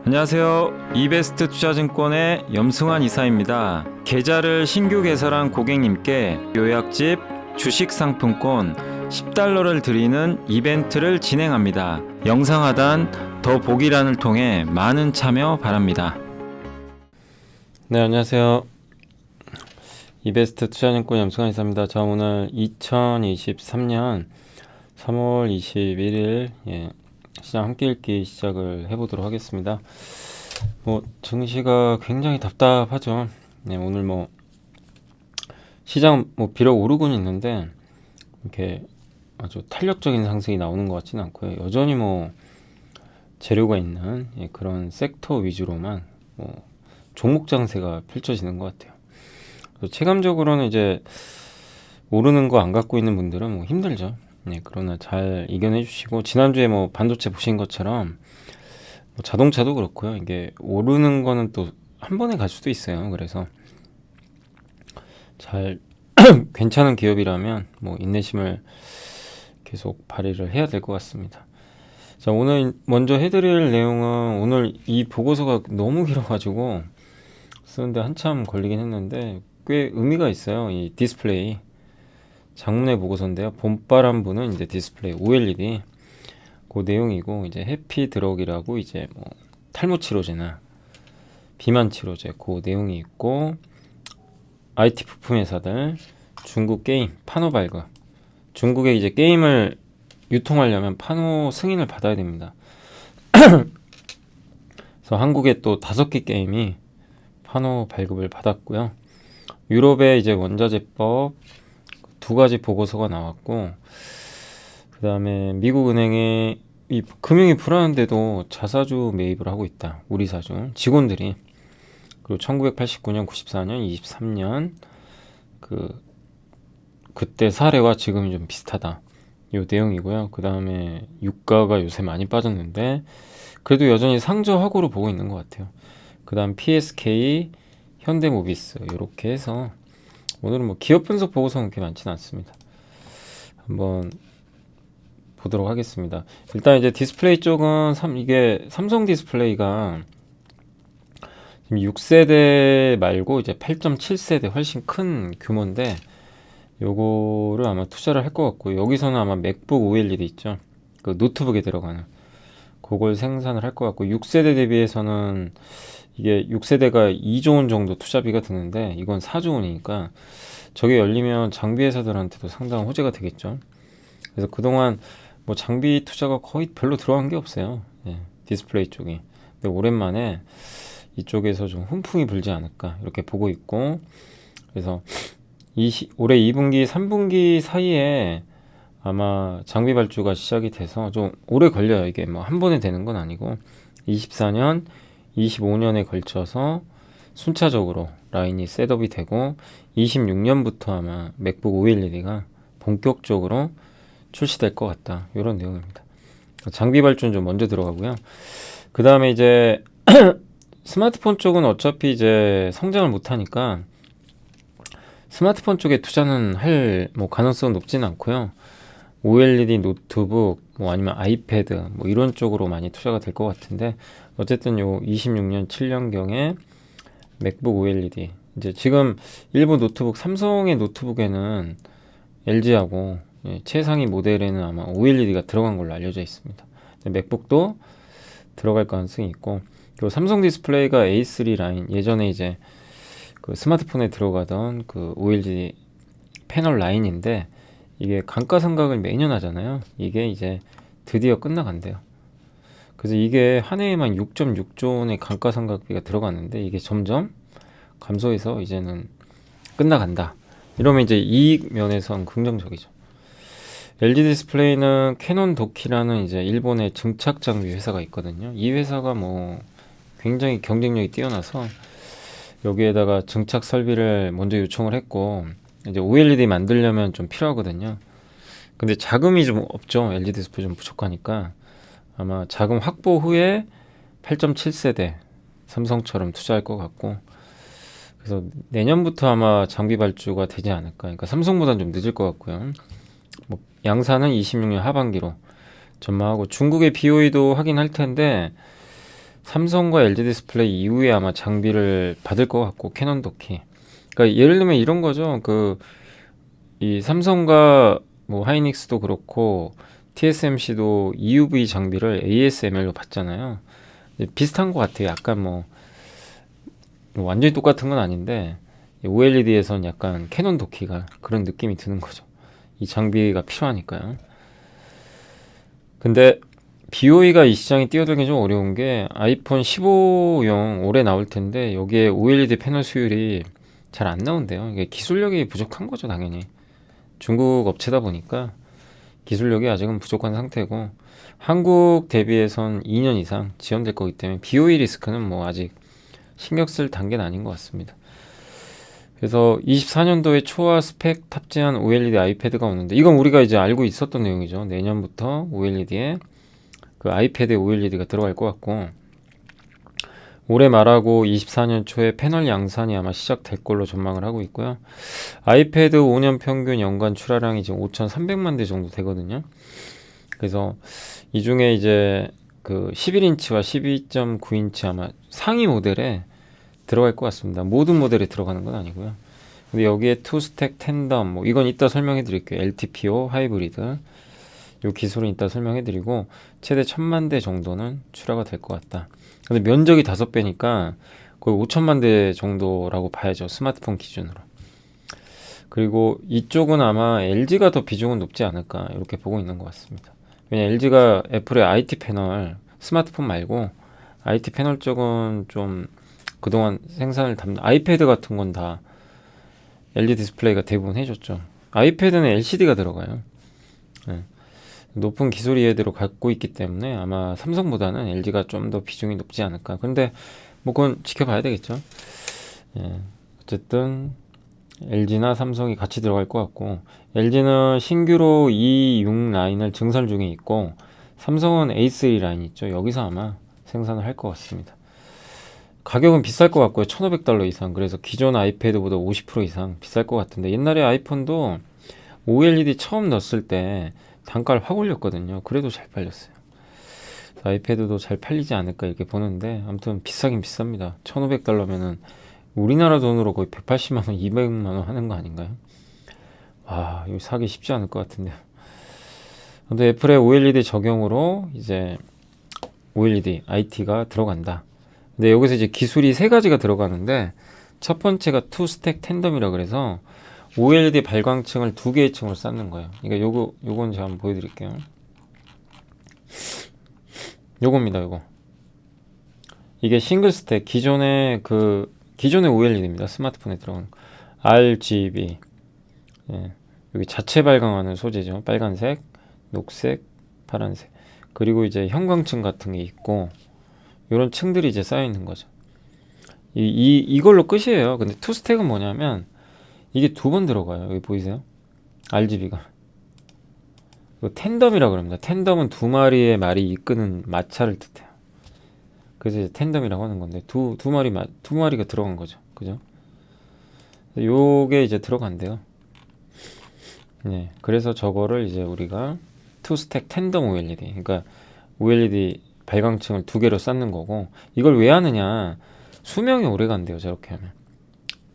안녕하세요. 이베스트 투자증권의 염승환 이사입니다. 계좌를 신규 개설한 고객님께 요약집 주식 상품권 10달러를 드리는 이벤트를 진행합니다. 영상 하단 더 보기란을 통해 많은 참여 바랍니다. 네, 안녕하세요. 이베스트 투자증권 염승환 이사입니다. 자, 오늘 2023년 3월 21일 시장 함께 읽기 시작을 해보도록 하겠습니다. 증시가 굉장히 답답하죠. 네, 오늘 시장 비록 오르곤 있는데 이렇게 아주 탄력적인 상승이 나오는 것 같지는 않고요. 여전히 재료가 있는 그런 섹터 위주로만 종목 장세가 펼쳐지는 것 같아요. 체감적으로는 이제 오르는 거 안 갖고 있는 분들은 힘들죠. 네, 그러나 잘 이겨내 주시고, 지난주에 반도체 보신 것처럼 자동차도 그렇고요. 이게 오르는 거는 또 한 번에 갈 수도 있어요. 그래서 잘 괜찮은 기업이라면 인내심을 계속 발휘를 해야 될 것 같습니다. 자, 오늘 먼저 해드릴 내용은, 오늘 이 보고서가 너무 길어가지고 쓰는데 한참 걸리긴 했는데 꽤 의미가 있어요. 이 디스플레이 장문의 보고서인데요. 봄바람 부는 이제 디스플레이 OLED 그 내용이고, 이제 해피드럭이라고 이제 탈모 치료제나 비만 치료제 그 내용이 있고, IT 부품 회사들, 중국 게임 파노 발급, 중국에 이제 게임을 유통하려면 파노 승인을 받아야 됩니다. 그래서 한국에 또 5개 게임이 파노 발급을 받았고요. 유럽의 이제 원자재법 2가지 보고서가 나왔고, 그 다음에 미국 은행이 이 금융이 불안한데도 자사주 매입을 하고 있다. 우리 사주 직원들이. 그리고 1989년, 94년, 23년 그때 사례와 지금이 좀 비슷하다. 요 내용이고요. 그 다음에 유가가 요새 많이 빠졌는데 그래도 여전히 상저하고로 보고 있는 것 같아요. 그 다음 PSK, 현대모비스 이렇게 해서 오늘은 기업 분석 보고서는 그렇게 많지는 않습니다. 한번 보도록 하겠습니다. 일단 이제 디스플레이 쪽은 이게 삼성 디스플레이가 지금 6세대 말고 이제 8.7세대 훨씬 큰 규모인데, 요거를 아마 투자를 할 것 같고, 여기서는 아마 맥북 OLED 있죠. 그 노트북에 들어가는 그걸 생산을 할 것 같고, 6세대 대비해서는 이게 6세대가 2조 원 정도 투자비가 드는데 이건 4조 원이니까 저게 열리면 장비 회사들한테도 상당한 호재가 되겠죠. 그래서 그동안 장비 투자가 거의 별로 들어간 게 없어요. 디스플레이 쪽이. 근데 오랜만에 이쪽에서 좀 훈풍이 불지 않을까 이렇게 보고 있고, 그래서 올해 2분기, 3분기 사이에 아마 장비 발주가 시작이 돼서 좀 오래 걸려요. 이게 한 번에 되는 건 아니고 24년, 25년에 걸쳐서 순차적으로 라인이 셋업이 되고 26년부터 아마 맥북 OLED가 본격적으로 출시될 것 같다. 이런 내용입니다. 장비 발주는 좀 먼저 들어가고요. 그 다음에 이제 스마트폰 쪽은 어차피 이제 성장을 못하니까 스마트폰 쪽에 투자는 할 가능성은 높지는 않고요. OLED 노트북 아니면 아이패드 이런 쪽으로 많이 투자가 될 것 같은데, 어쨌든 요 26년 7년경에 맥북 OLED, 이제 지금 일본 노트북, 삼성의 노트북에는 LG하고 최상위 모델에는 아마 OLED가 들어간 걸로 알려져 있습니다. 맥북도 들어갈 가능성이 있고, 그리고 삼성 디스플레이가 A3 라인, 예전에 이제 그 스마트폰에 들어가던 그 OLED 패널 라인인데, 이게 감가상각을 매년 하잖아요. 이게 이제 드디어 끝나간대요. 그래서 이게 한 해에만 6.6조 원의 감가상각비가 들어갔는데 이게 점점 감소해서 이제는 끝나간다. 이러면 이제 이익 면에서는 긍정적이죠. LG 디스플레이는 캐논 도키라는 이제 일본의 증착 장비 회사가 있거든요. 이 회사가 굉장히 경쟁력이 뛰어나서 여기에다가 증착 설비를 먼저 요청을 했고, 이제 OLED 만들려면 좀 필요하거든요. 근데 자금이 좀 없죠. LG 디스플레이 좀 부족하니까 아마 자금 확보 후에 8.7세대 삼성처럼 투자할 것 같고, 그래서 내년부터 아마 장비 발주가 되지 않을까. 그러니까 삼성보다는 좀 늦을 것 같고요. 양산은 26년 하반기로 전망하고, 중국의 BOE도 하긴 할 텐데 삼성과 LG 디스플레이 이후에 아마 장비를 받을 것 같고 캐논 도키. 그러니까 예를 들면 이런 거죠. 이 삼성과 뭐 하이닉스도 그렇고 TSMC도 EUV 장비를 ASML로 받잖아요. 비슷한 것 같아요. 약간 뭐 완전히 똑같은 건 아닌데 OLED에선 약간 캐논 도키가 그런 느낌이 드는 거죠. 이 장비가 필요하니까요. 근데 BOE가 이 시장에 뛰어들기 좀 어려운 게 아이폰 15용 올해 나올 텐데 여기에 OLED 패널 수율이 잘 안 나온대요. 이게 기술력이 부족한 거죠, 당연히. 중국 업체다 보니까 기술력이 아직은 부족한 상태고 한국 대비해선 2년 이상 지연될 거기 때문에 BOE 리스크는 뭐 아직 신경 쓸 단계는 아닌 것 같습니다. 그래서 24년도에 초화 스펙 탑재한 OLED 아이패드가 오는데 이건 우리가 이제 알고 있었던 내용이죠. 내년부터 OLED에 그 아이패드에 OLED가 들어갈 것 같고 올해 말하고 24년 초에 패널 양산이 아마 시작될 걸로 전망을 하고 있고요. 아이패드 5년 평균 연간 출하량이 지금 5,300만 대 정도 되거든요. 그래서 이 중에 이제 그 11인치와 12.9인치 아마 상위 모델에 들어갈 것 같습니다. 모든 모델에 들어가는 건 아니고요. 근데 여기에 투스택 텐덤 뭐 이건 이따 설명해 드릴게요. LTPO 하이브리드 요 기술은 이따 설명해 드리고 최대 1,000만 대 정도는 출하가 될 것 같다. 근데 면적이 5배니까 거의 5천만 대 정도라고 봐야죠. 스마트폰 기준으로. 그리고 이쪽은 아마 LG가 더 비중은 높지 않을까 이렇게 보고 있는 것 같습니다. 왜냐 LG가 애플의 IT 패널 스마트폰 말고 IT 패널 쪽은 좀 그동안 생산을 아이패드 같은 건 다 LG 디스플레이가 대부분 해줬죠. 아이패드는 LCD가 들어가요. 네. 높은 기술 이해도를 갖고 있기 때문에 아마 삼성보다는 LG가 좀 더 비중이 높지 않을까. 근데 뭐 그건 지켜봐야 되겠죠. 예. 어쨌든 LG나 삼성이 같이 들어갈 것 같고 LG는 신규로 E6 라인을 증설 중에 있고 삼성은 A3 라인 있죠. 여기서 아마 생산을 할 것 같습니다. 가격은 비쌀 것 같고요. 1,500달러 이상. 그래서 기존 아이패드보다 50% 이상 비쌀 것 같은데 옛날에 아이폰도 OLED 처음 넣었을 때 단가를 확 올렸거든요. 그래도 잘 팔렸어요. 아이패드도 잘 팔리지 않을까 이렇게 보는데 아무튼 비싸긴 비쌉니다. 1,500달러면은 우리나라 돈으로 거의 180만 원, 200만 원 하는 거 아닌가요? 와, 이거 사기 쉽지 않을 것 같은데요. 근데 애플의 OLED 적용으로 이제 OLED, IT가 들어간다. 근데 여기서 이제 기술이 세 가지가 들어가는데 첫 번째가 투스택 텐덤이라 그래서 OLED 발광층을 두 개의 층으로 쌓는 거예요. 그러니까 요건 제가 한번 보여드릴게요. 요겁니다, 요거. 이게 싱글 스택 기존의 OLED입니다. 스마트폰에 들어가는 거. RGB. 예. 여기 자체 발광하는 소재죠. 빨간색, 녹색, 파란색. 그리고 이제 형광층 같은 게 있고 요런 층들이 이제 쌓여 있는 거죠. 이걸로 끝이에요. 근데 투스택은 뭐냐면 이게 두 번 들어가요. 여기 보이세요? RGB가. 텐덤이라고 그럽니다. 텐덤은 두 마리의 말이 이끄는 마차를 뜻해요. 그래서 이제 텐덤이라고 하는 건데 두 마리가 들어간 거죠. 그죠? 요게 이제 들어간대요. 네. 그래서 저거를 이제 우리가 투스택 텐덤 OLED. 그러니까 OLED 발광층을 두 개로 쌓는 거고 이걸 왜 하느냐? 수명이 오래 간대요. 저렇게 하면.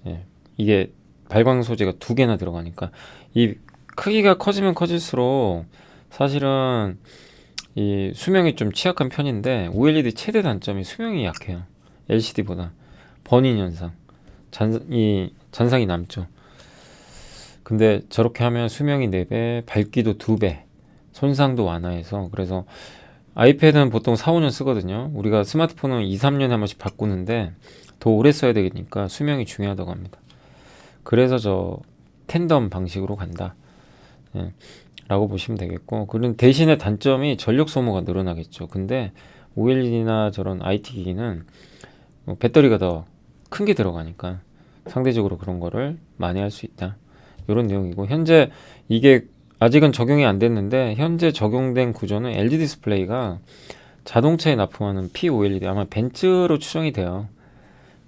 예. 이게 발광 소재가 두 개나 들어가니까 이 크기가 커지면 커질수록 사실은 이 수명이 좀 취약한 편인데 OLED 최대 단점이 수명이 약해요. LCD보다 버닝 현상, 잔상이 남죠. 근데 저렇게 하면 수명이 4배, 밝기도 2배, 손상도 완화해서 그래서 아이패드는 보통 4, 5년 쓰거든요. 우리가 스마트폰은 2, 3년에 한 번씩 바꾸는데 더 오래 써야 되니까 수명이 중요하다고 합니다. 그래서 저 텐덤 방식으로 간다. 예, 라고 보시면 되겠고 그런 대신에 단점이 전력 소모가 늘어나겠죠. 근데 OLED나 저런 IT 기기는 배터리가 더 큰 게 들어가니까 상대적으로 그런 거를 많이 할 수 있다. 이런 내용이고 현재 이게 아직은 적용이 안 됐는데 현재 적용된 구조는 LG 디스플레이가 자동차에 납품하는 POLED 아마 벤츠로 추정이 돼요.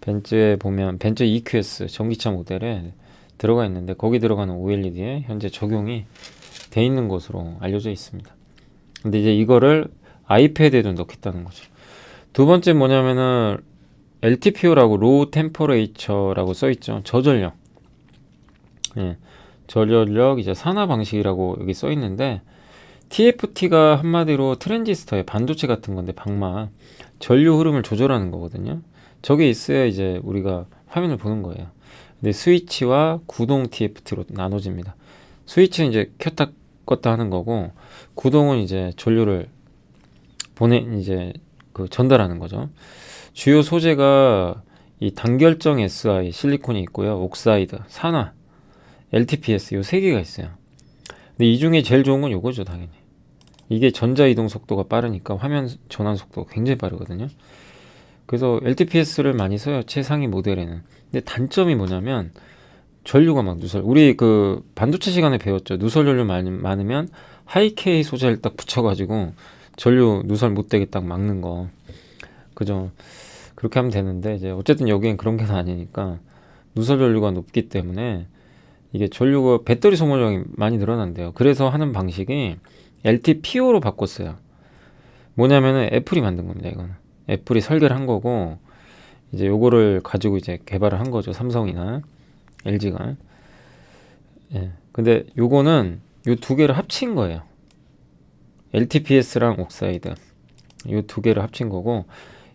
벤츠에 보면 벤츠 EQS 전기차 모델에 들어가 있는데 거기 들어가는 OLED에 현재 적용이 돼 있는 것으로 알려져 있습니다. 근데 이제 이거를 아이패드에도 넣겠다는 거죠. 두 번째 뭐냐면은 LTPO라고 로우 템퍼레이처라고 써있죠. 저전력. 예. 저전력 이제 산화 방식이라고 여기 써있는데 TFT가 한마디로 트랜지스터의 반도체 같은 건데 방막 전류 흐름을 조절하는 거거든요. 저게 있어야 이제 우리가 화면을 보는 거예요. 근데 스위치와 구동 TFT로 나눠집니다. 스위치는 이제 켰다 껐다 하는 거고 구동은 이제 전류를 이제 그 전달하는 거죠. 주요 소재가 이 단결정 SI 실리콘이 있고요. 옥사이드, 산화, LTPS 요 세 개가 있어요. 근데 이 중에 제일 좋은 건 요거죠, 당연히. 이게 전자 이동 속도가 빠르니까 화면 전환 속도가 굉장히 빠르거든요. 그래서 LTPS를 많이 써요, 최상위 모델에는. 근데 단점이 뭐냐면 전류가 막 누설. 우리 그 반도체 시간에 배웠죠. 누설 전류 많으면 하이-K 소재를 딱 붙여가지고 전류 누설 못 되게 딱 막는 거. 그죠? 그렇게 하면 되는데 이제 어쨌든 여기엔 그런 게 아니니까 누설 전류가 높기 때문에 이게 전류가 배터리 소모량이 많이 늘어난대요. 그래서 하는 방식이 LTPO로 바꿨어요. 뭐냐면은 애플이 만든 겁니다. 이거는 애플이 설계를 한 거고 이제 요거를 가지고 이제 개발을 한 거죠. 삼성이나 LG가. 예. 근데 요거는 요 두 개를 합친 거예요. LTPS랑 옥사이드 요 두 개를 합친 거고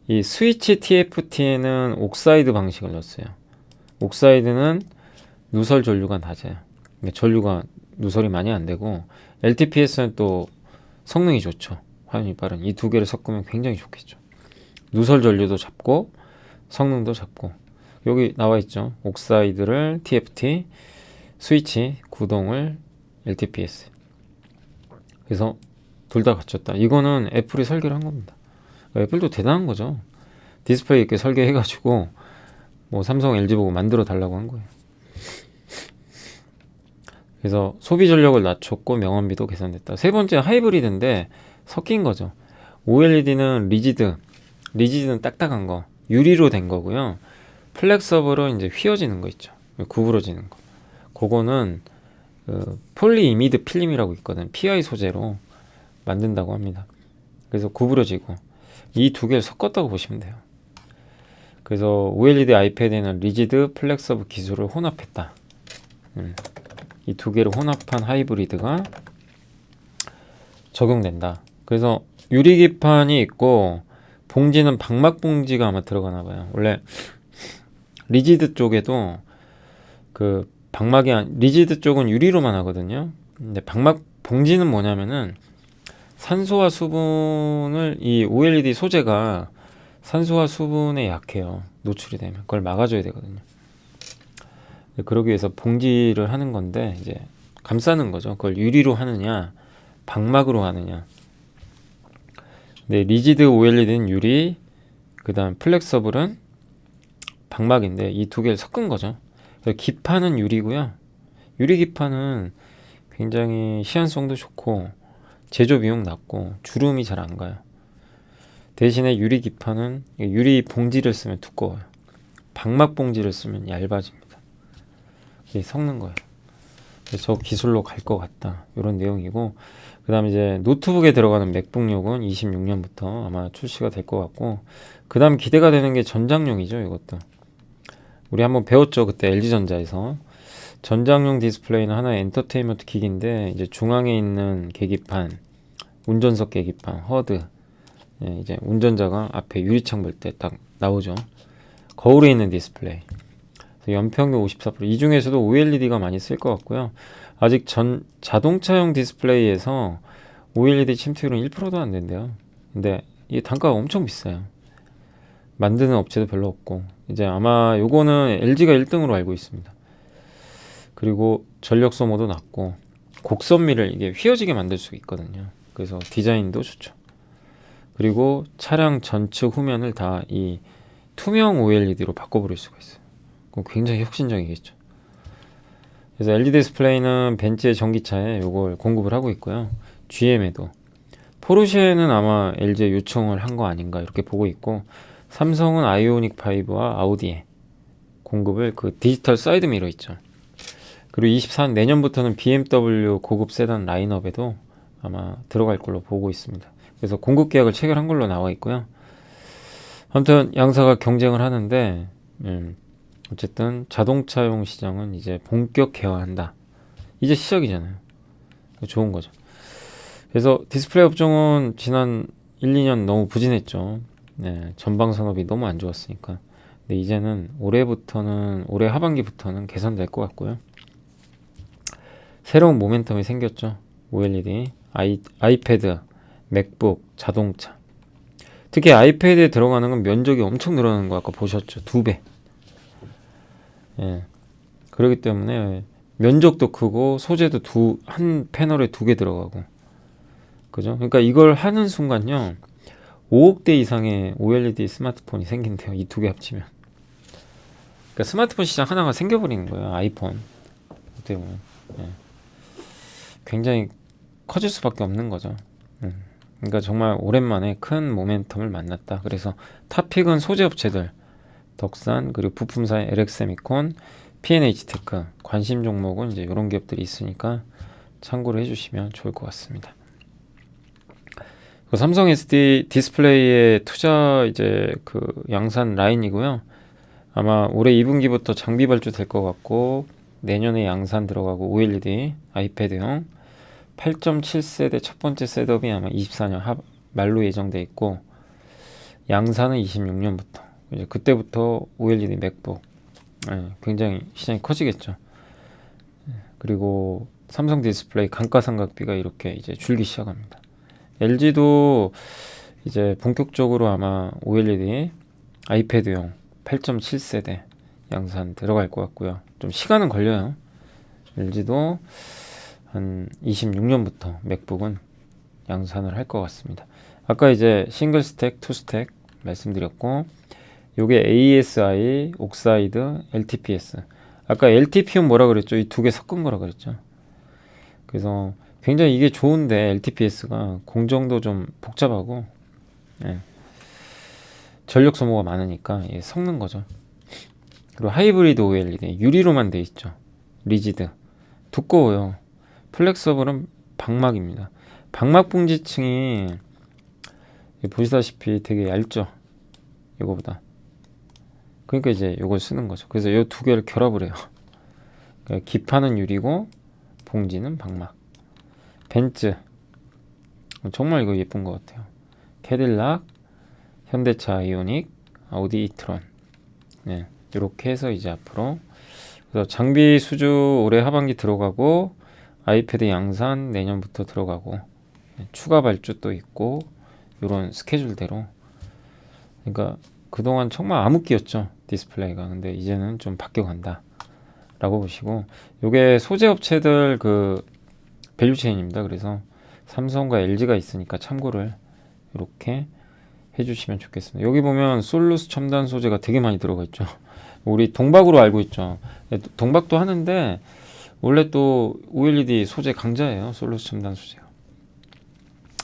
이 스위치 TFT에는 옥사이드 방식을 넣었어요. 옥사이드는 누설 전류가 낮아요. 그러니까 전류가 누설이 많이 안 되고 LTPS는 또 성능이 좋죠. 화면이 빠른 이 두 개를 섞으면 굉장히 좋겠죠. 누설 전류도 잡고 성능도 잡고 여기 나와 있죠. 옥사이드를 TFT, 스위치 구동을 LTPS. 그래서 둘 다 갖췄다. 이거는 애플이 설계를 한 겁니다. 애플도 대단한 거죠. 디스플레이 이렇게 설계해가지고 뭐 삼성, LG 보고 만들어 달라고 한 거예요. 그래서 소비 전력을 낮췄고 명암비도 개선됐다. 세 번째 하이브리드인데 섞인 거죠. OLED는 리지드는 딱딱한 거, 유리로 된 거고요. 플렉서블은 이제 휘어지는 거 있죠. 구부러지는 거. 그거는 그 폴리이미드 필름이라고 있거든. PI 소재로 만든다고 합니다. 그래서 구부러지고 이 두 개를 섞었다고 보시면 돼요. 그래서 OLED 아이패드에는 리지드 플렉서블 기술을 혼합했다. 이 두 개를 혼합한 하이브리드가 적용된다. 그래서 유리기판이 있고 봉지는 방막 봉지가 아마 들어가나 봐요. 원래 리지드 쪽에도 그 방막이 리지드 쪽은 유리로만 하거든요. 근데 방막 봉지는 뭐냐면은 산소와 수분을 이 OLED 소재가 산소와 수분에 약해요. 노출이 되면 그걸 막아줘야 되거든요. 그러기 위해서 봉지를 하는 건데 이제 감싸는 거죠. 그걸 유리로 하느냐 방막으로 하느냐. 네, 리지드 OLED는 유리, 그 다음 플렉서블은 방막인데 이 두 개를 섞은 거죠. 기판은 유리고요. 유리 기판은 굉장히 시한성도 좋고 제조 비용 낮고 주름이 잘 안 가요. 대신에 유리 기판은 유리 봉지를 쓰면 두꺼워요. 방막 봉지를 쓰면 얇아집니다. 이게 섞는 거예요. 그래서 저 기술로 갈 것 같다. 이런 내용이고 그 다음 이제 노트북에 들어가는 맥북용은 26년부터 아마 출시가 될 것 같고 그 다음 기대가 되는 게 전장용이죠. 이것도 우리 한번 배웠죠. 그때 LG전자에서 전장용 디스플레이는 하나의 엔터테인먼트 기기인데 이제 중앙에 있는 계기판, 운전석 계기판, 허드 예, 이제 운전자가 앞에 유리창 볼 때 딱 나오죠. 거울에 있는 디스플레이 연평균 54%. 이 중에서도 OLED가 많이 쓸 것 같고요. 아직 자동차용 디스플레이에서 OLED 침투율은 1%도 안 된대요. 근데 이 단가가 엄청 비싸요. 만드는 업체도 별로 없고 이제 아마 요거는 LG가 1등으로 알고 있습니다. 그리고 전력 소모도 낮고 곡선미를 이게 휘어지게 만들 수 있거든요. 그래서 디자인도 좋죠. 그리고 차량 전측 후면을 다 이 투명 OLED로 바꿔버릴 수가 있어요. 그럼 굉장히 혁신적이겠죠. 그래서 LED 디스플레이는 벤츠의 전기차에 이걸 공급을 하고 있고요. GM에도 포르쉐는 아마 LG에 요청을 한 거 아닌가 이렇게 보고 있고 삼성은 아이오닉 5와 아우디에 공급을 그 디지털 사이드 미러 있죠. 그리고 24 내년부터는 BMW 고급 세단 라인업에도 아마 들어갈 걸로 보고 있습니다. 그래서 공급 계약을 체결한 걸로 나와 있고요. 아무튼 양사가 경쟁을 하는데 어쨌든 자동차용 시장은 이제 본격 개화한다. 이제 시작이잖아요. 좋은 거죠. 그래서 디스플레이 업종은 지난 1, 2년 너무 부진했죠. 네, 전방 산업이 너무 안 좋았으니까. 근데 이제는 올해 하반기부터는 개선될 것 같고요. 새로운 모멘텀이 생겼죠. OLED, 아이패드, 맥북, 자동차. 특히 아이패드에 들어가는 건 면적이 엄청 늘어나는 거 아까 보셨죠? 2배. 예. 그렇기 때문에 면적도 크고 소재도 한 패널에 2개 들어가고. 그죠? 그러니까 이걸 하는 순간요. 5억 대 이상의 OLED 스마트폰이 생긴대요. 이 2개 합치면. 그러니까 스마트폰 시장 하나가 생겨버리는 거예요. 아이폰. 어떻게 보면. 예. 굉장히 커질 수밖에 없는 거죠. 그러니까 정말 오랜만에 큰 모멘텀을 만났다. 그래서 탑픽은 소재 업체들, 덕산 그리고 부품사의 LX세미콘, P&H테크 관심 종목은 이제 이런 기업들이 있으니까 참고를 해주시면 좋을 것 같습니다. 삼성 SD 디스플레이의 투자 이제 그 양산 라인이고요. 아마 올해 2분기부터 장비 발주될 것 같고 내년에 양산 들어가고 OLED 아이패드형 8.7세대 첫 번째 셋업이 아마 24년 말로 예정돼 있고 양산은 26년부터 이제 그때부터 OLED 맥북 굉장히 시장이 커지겠죠. 그리고 삼성 디스플레이 감가상각비가 이렇게 이제 줄기 시작합니다. LG도 이제 본격적으로 아마 OLED 아이패드용 8.7세대 양산 들어갈 것 같고요. 좀 시간은 걸려요. LG도 한 26년부터 맥북은 양산을 할 것 같습니다. 아까 이제 싱글 스택, 투 스택 말씀드렸고 요게 ASI, 옥사이드, LTPS. 아까 LTP는 뭐라 그랬죠? 이 2개 섞은 거라 그랬죠. 그래서 굉장히 이게 좋은데 LTPS가 공정도 좀 복잡하고 전력 소모가 많으니까 섞는 거죠. 그리고 하이브리드 OLED 유리로만 돼 있죠. 리지드 두꺼워요. 플렉서블은 방막입니다. 방막 봉지층이 보시다시피 되게 얇죠. 이거보다. 그러니까 이제 이걸 쓰는 거죠. 그래서 이 2개를 결합을 해요. 그러니까 기판은 유리고 봉지는 방막. 벤츠 정말 이거 예쁜 것 같아요. 캐딜락, 현대차 아이오닉, 아우디 이트론. 네, 이렇게 해서 이제 앞으로 그래서 장비 수주 올해 하반기 들어가고 아이패드 양산 내년부터 들어가고 추가 발주 또 있고 이런 스케줄대로. 그러니까 그동안 정말 암흑기였죠 디스플레이가. 근데 이제는 좀 바뀌어간다 라고 보시고 요게 소재 업체들 그 밸류체인입니다. 그래서 삼성과 LG가 있으니까 참고를 이렇게 해주시면 좋겠습니다. 여기 보면 솔루스 첨단 소재가 되게 많이 들어가 있죠. 우리 동박으로 알고 있죠. 동박도 하는데 원래 또 OLED 소재 강자예요. 솔루스 첨단 소재가.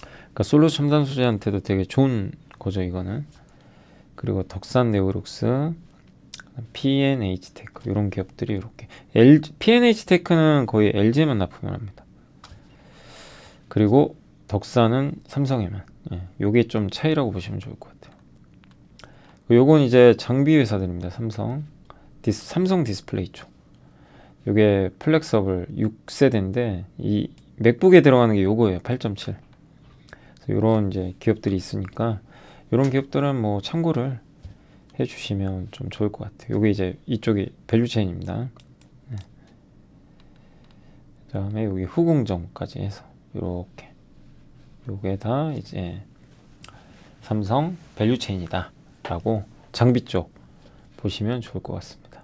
그러니까 솔루스 첨단 소재한테도 되게 좋은 거죠 이거는. 그리고 덕산 네오룩스, P&H테크 이런 기업들이 이렇게 P&H테크는 거의 LG에만 납품을 합니다. 그리고 덕산은 삼성에만. 요게 좀 차이라고 보시면 좋을 것 같아요. 요건 이제 장비 회사들입니다. 삼성 디스플레이 쪽. 요게 플렉서블 6세대인데 이 맥북에 들어가는 게 요거예요. 8.7. 요런 이제 기업들이 있으니까 요런 기업들은 뭐 참고를 해주시면 좀 좋을 것 같아요. 요게 이제 이쪽이 밸류체인입니다. 그 다음에 여기 후궁정까지 해서 요렇게 요게 다 이제 삼성 밸류체인이다 라고 장비 쪽 보시면 좋을 것 같습니다.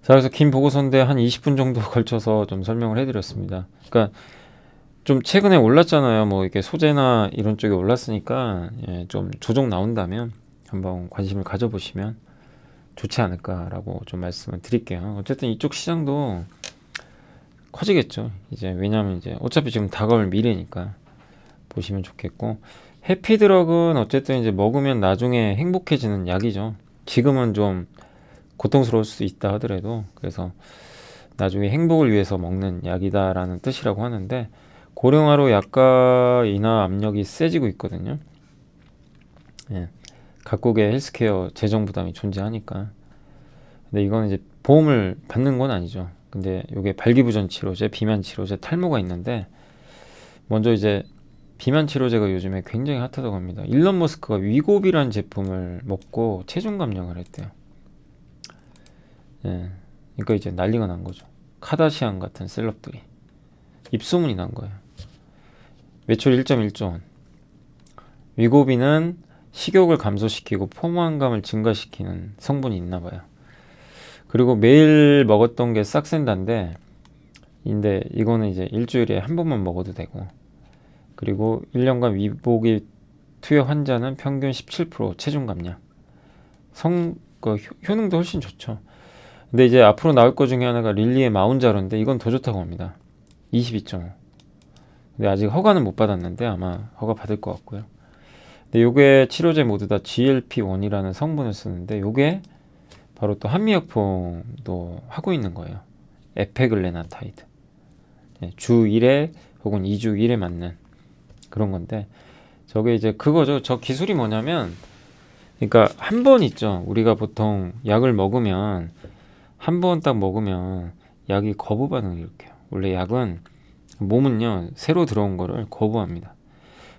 자, 그래서 긴 보고서인데 한 20분 정도 걸쳐서 좀 설명을 해드렸습니다. 그러니까 좀 최근에 올랐잖아요. 뭐 이렇게 소재나 이런 쪽에 올랐으니까 좀 조정 나온다면 한번 관심을 가져보시면 좋지 않을까라고 좀 말씀을 드릴게요. 어쨌든 이쪽 시장도 커지겠죠. 이제 왜냐하면 이제 어차피 지금 다가올 미래니까 보시면 좋겠고, 해피드럭은 어쨌든 이제 먹으면 나중에 행복해지는 약이죠. 지금은 좀 고통스러울 수 있다 하더라도 그래서 나중에 행복을 위해서 먹는 약이다라는 뜻이라고 하는데 고령화로 약가 인하 압력이 세지고 있거든요. 각국의 헬스케어 재정 부담이 존재하니까. 근데 이거는 이제 보험을 받는 건 아니죠. 근데 이게 발기부전 치료제, 비만 치료제, 탈모가 있는데 먼저 이제 비만 치료제가 요즘에 굉장히 핫하다고 합니다. 일론 머스크가 위고비라는 제품을 먹고 체중 감량을 했대요. 예. 그러니까 이제 난리가 난 거죠. 카다시안 같은 셀럽들이 입소문이 난 거예요. 매출 1.1조 원. 위고비는 식욕을 감소시키고 포만감을 증가시키는 성분이 있나 봐요. 그리고 매일 먹었던 게 싹센다인데, 근데 이거는 이제 일주일에 한 번만 먹어도 되고, 그리고 1년간 위고비 투여 환자는 평균 17% 체중 감량. 효능도 훨씬 좋죠. 근데 이제 앞으로 나올 것 중에 하나가 릴리의 마운자로인데 이건 더 좋다고 합니다. 22.5. 근데 아직 허가는 못 받았는데 아마 허가 받을 것 같고요. 근데 요게 치료제 모두 다 GLP-1이라는 성분을 쓰는데 요게 바로 또 한미약품도 하고 있는 거예요. 에페글레나타이드. 주 1회 혹은 2주 1회 맞는 그런 건데, 저게 이제 그거죠. 저 기술이 뭐냐면, 그러니까 한 번 있죠. 우리가 보통 약을 먹으면 한 번 딱 먹으면 약이 거부 반응을 일으켜요. 원래 약은 몸은요 새로 들어온 거를 거부합니다.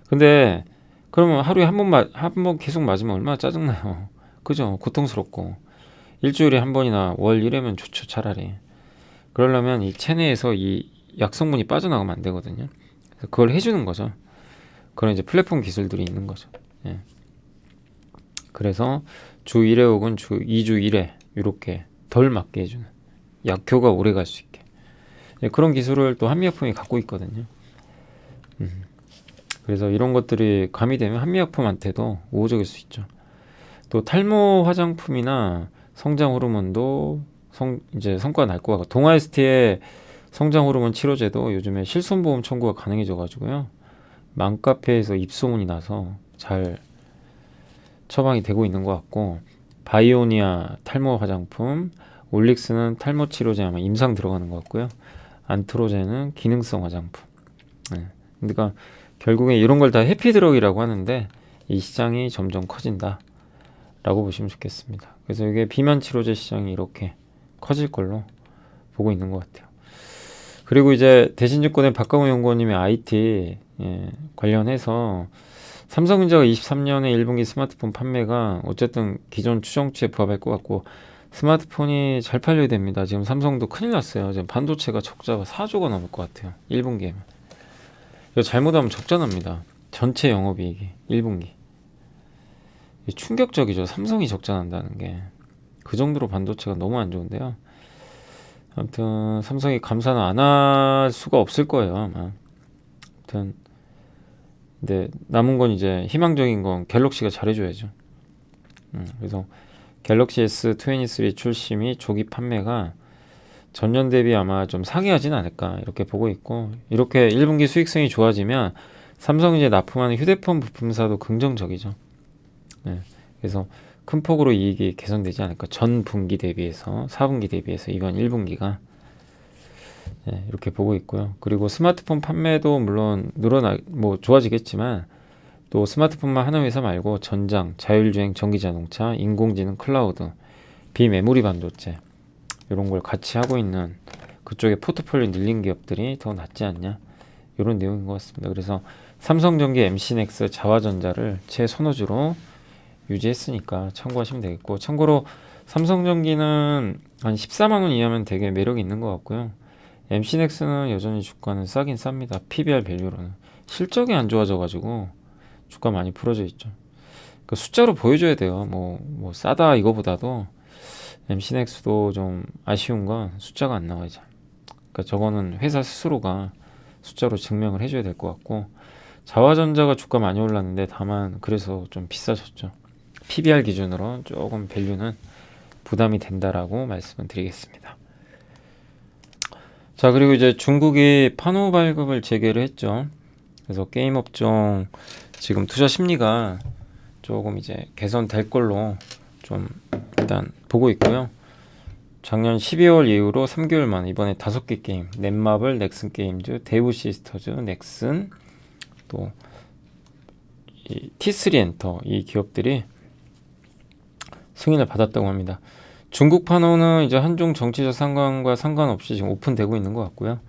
근데 그러면 하루에 한 번 계속 맞으면 얼마나 짜증나요. 그죠? 고통스럽고. 일주일에 한 번이나 월 1회면 좋죠, 차라리. 그러려면 이 체내에서 이 약성분이 빠져나가면 안 되거든요. 그래서 그걸 해주는 거죠. 그런 이제 플랫폼 기술들이 있는 거죠. 예. 그래서 주 1회 혹은 주 2주 1회 이렇게 덜 맞게 해주는, 약효가 오래 갈 수 있게. 예, 그런 기술을 또 한미약품이 갖고 있거든요. 그래서 이런 것들이 가미되면 한미약품한테도 우호적일 수 있죠. 또 탈모 화장품이나 성장 호르몬도 이제 성과가 날 것 같고, 동아에스티의 성장 호르몬 치료제도 요즘에 실손보험 청구가 가능해져 가지고요. 맘카페에서 입소문이 나서 잘 처방이 되고 있는 것 같고, 바이오니아 탈모 화장품, 올릭스는 탈모 치료제 아마 임상 들어가는 것 같고요. 안트로제는 기능성 화장품. 네. 그러니까 결국에 이런 걸 다 해피드럭이라고 하는데 이 시장이 점점 커진다 라고 보시면 좋겠습니다. 그래서 이게 비만 치료제 시장이 이렇게 커질 걸로 보고 있는 것 같아요. 그리고 이제 대신증권의 박강호 연구원님의 IT 관련해서 삼성전자가 23년에 1분기 스마트폰 판매가 어쨌든 기존 추정치에 부합할 것 같고, 스마트폰이 잘 팔려야 됩니다. 지금 삼성도 큰일 났어요. 지금 반도체가 적자가 4조가 넘을 것 같아요. 1분기에만. 이거 잘못하면 적자 납니다. 전체 영업이익이 1분기. 충격적이죠. 삼성이 적자 난다는 게. 그 정도로 반도체가 너무 안 좋은데요. 아무튼 삼성이 감사는 안 할 수가 없을 거예요, 아마. 아무튼 근데 남은 건 이제 희망적인 건 갤럭시가 잘해줘야죠. 그래서 갤럭시 S23 출시 및 조기 판매가 전년 대비 아마 좀 상회하진 않을까 이렇게 보고 있고, 이렇게 1분기 수익성이 좋아지면 삼성이 이제 납품하는 휴대폰 부품사도 긍정적이죠. 네. 그래서 큰 폭으로 이익이 개선되지 않을까. 전 분기 대비해서 4분기 대비해서 이번 1분기가 이렇게 보고 있고요. 그리고 스마트폰 판매도 물론 좋아지겠지만, 또 스마트폰만 하는 회사 말고 전장, 자율주행 전기자동차, 인공지능, 클라우드, 비메모리 반도체 이런 걸 같이 하고 있는 그쪽에 포트폴리오 늘린 기업들이 더 낫지 않냐, 이런 내용인 것 같습니다. 그래서 삼성전기, MC넥스, 자화전자를 제 선호주로 유지했으니까 참고하시면 되겠고, 참고로 삼성전기는 한 14만 원 이하면 되게 매력이 있는 것 같고요. MC넥스는 여전히 주가는 싸긴 쌉니다. PBR 밸류로는. 실적이 안 좋아져가지고 주가 많이 풀어져 있죠. 그 숫자로 보여줘야 돼요. 뭐 싸다 이거보다도 MC넥스도 좀 아쉬운 건 숫자가 안 나와야죠. 그러니까 저거는 회사 스스로가 숫자로 증명을 해줘야 될 것 같고, 자화전자가 주가 많이 올랐는데 다만 그래서 좀 비싸졌죠. PBR 기준으로 조금 밸류는 부담이 된다라고 말씀을 드리겠습니다. 자, 그리고 이제 중국이 판호 발급을 재개를 했죠. 그래서 게임 업종 지금 투자 심리가 조금 이제 개선될 걸로 좀 일단 보고 있고요. 작년 12월 이후로 3개월 만에 이번에 5개 게임, 넷마블, 넥슨 게임즈, 대우 시스터즈, 넥슨, 또 이 T3 엔터, 이 기업들이 승인을 받았다고 합니다. 중국 판호는 이제 한중 정치적 상황과 상관없이 지금 오픈되고 있는 것 같고요.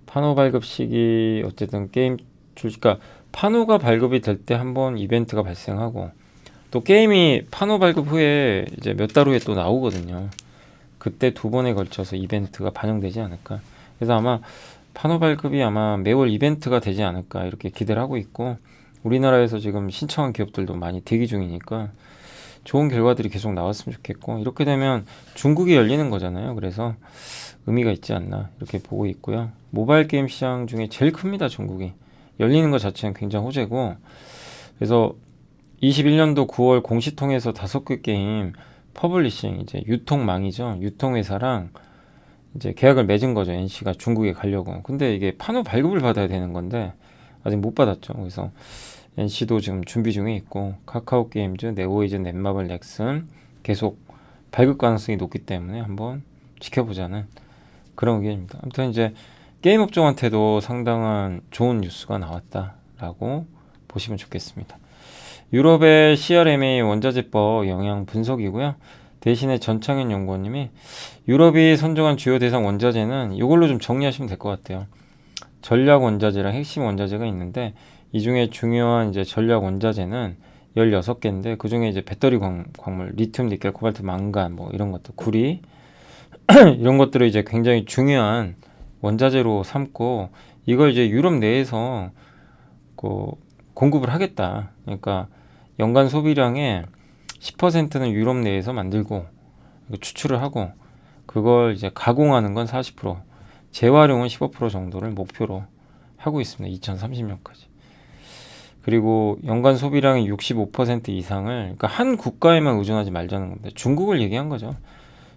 판호 발급 시기 어쨌든 게임 그러니까 판호가 발급이 될 때 한번 이벤트가 발생하고 또 게임이 판호 발급 후에 이제 몇 달 후에 또 나오거든요. 그때 두 번에 걸쳐서 이벤트가 반영되지 않을까. 그래서 아마 판호 발급이 아마 매월 이벤트가 되지 않을까 이렇게 기대를 하고 있고 우리나라에서 지금 신청한 기업들도 많이 대기 중이니까 좋은 결과들이 계속 나왔으면 좋겠고 이렇게 되면 중국이 열리는 거잖아요. 그래서 의미가 있지 않나 이렇게 보고 있고요. 모바일 게임 시장 중에 제일 큽니다. 중국이. 열리는 것 자체는 굉장히 호재고 그래서 21년도 9월 공시통해서 5개 게임 퍼블리싱 이제 유통망이죠. 유통회사랑 이제 계약을 맺은 거죠. NC가 중국에 가려고. 근데 이게 판호 발급을 받아야 되는 건데 아직 못 받았죠. 그래서 NC도 지금 준비 중에 있고 카카오 게임즈, 네오이즈, 넷마블, 넥슨 계속 발급 가능성이 높기 때문에 한번 지켜보자는 그런 의견입니다. 아무튼 이제 게임 업종한테도 상당한 좋은 뉴스가 나왔다라고 보시면 좋겠습니다. 유럽의 CRMA 원자재법 영향 분석이고요. 대신에 전창현 연구원님이 유럽이 선정한 주요 대상 원자재는 이걸로 좀 정리하시면 될 것 같아요. 전략 원자재랑 핵심 원자재가 있는데 이 중에 중요한 이제 전략 원자재는 16개인데 그 중에 이제 배터리 광물, 리튬, 니켈, 코발트, 망간 뭐 이런 것들, 구리 이런 것들을 이제 굉장히 중요한 원자재로 삼고 이걸 이제 유럽 내에서 공급을 하겠다. 그러니까 연간 소비량의 10%는 유럽 내에서 만들고 추출을 하고 그걸 이제 가공하는 건 40%, 재활용은 15% 정도를 목표로 하고 있습니다. 2030년까지. 그리고 연간 소비량의 65% 이상을 그러니까 한 국가에만 의존하지 말자는 건데 중국을 얘기한 거죠.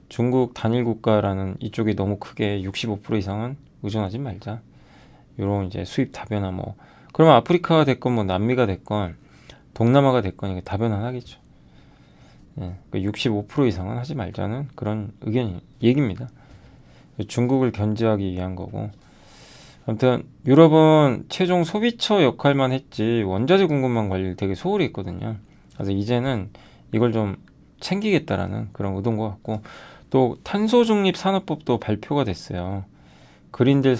중국 단일 국가라는 이쪽이 너무 크게 65% 이상은 의존하지 말자. 이런 이제 수입 다변화 뭐 그러면 아프리카가 됐건 뭐 남미가 됐건 동남아가 됐건 이게 다변화하겠죠. 예, 그러니까 65% 이상은 하지 말자는 그런 얘기입니다. 중국을 견제하기 위한 거고. 아무튼 유럽은 최종 소비처 역할만 했지 원자재 공급망 관리를 되게 소홀히 했거든요. 그래서 이제는 이걸 좀 챙기겠다라는 그런 의도인 것 같고 또 탄소 중립 산업법도 발표가 됐어요. 그린딜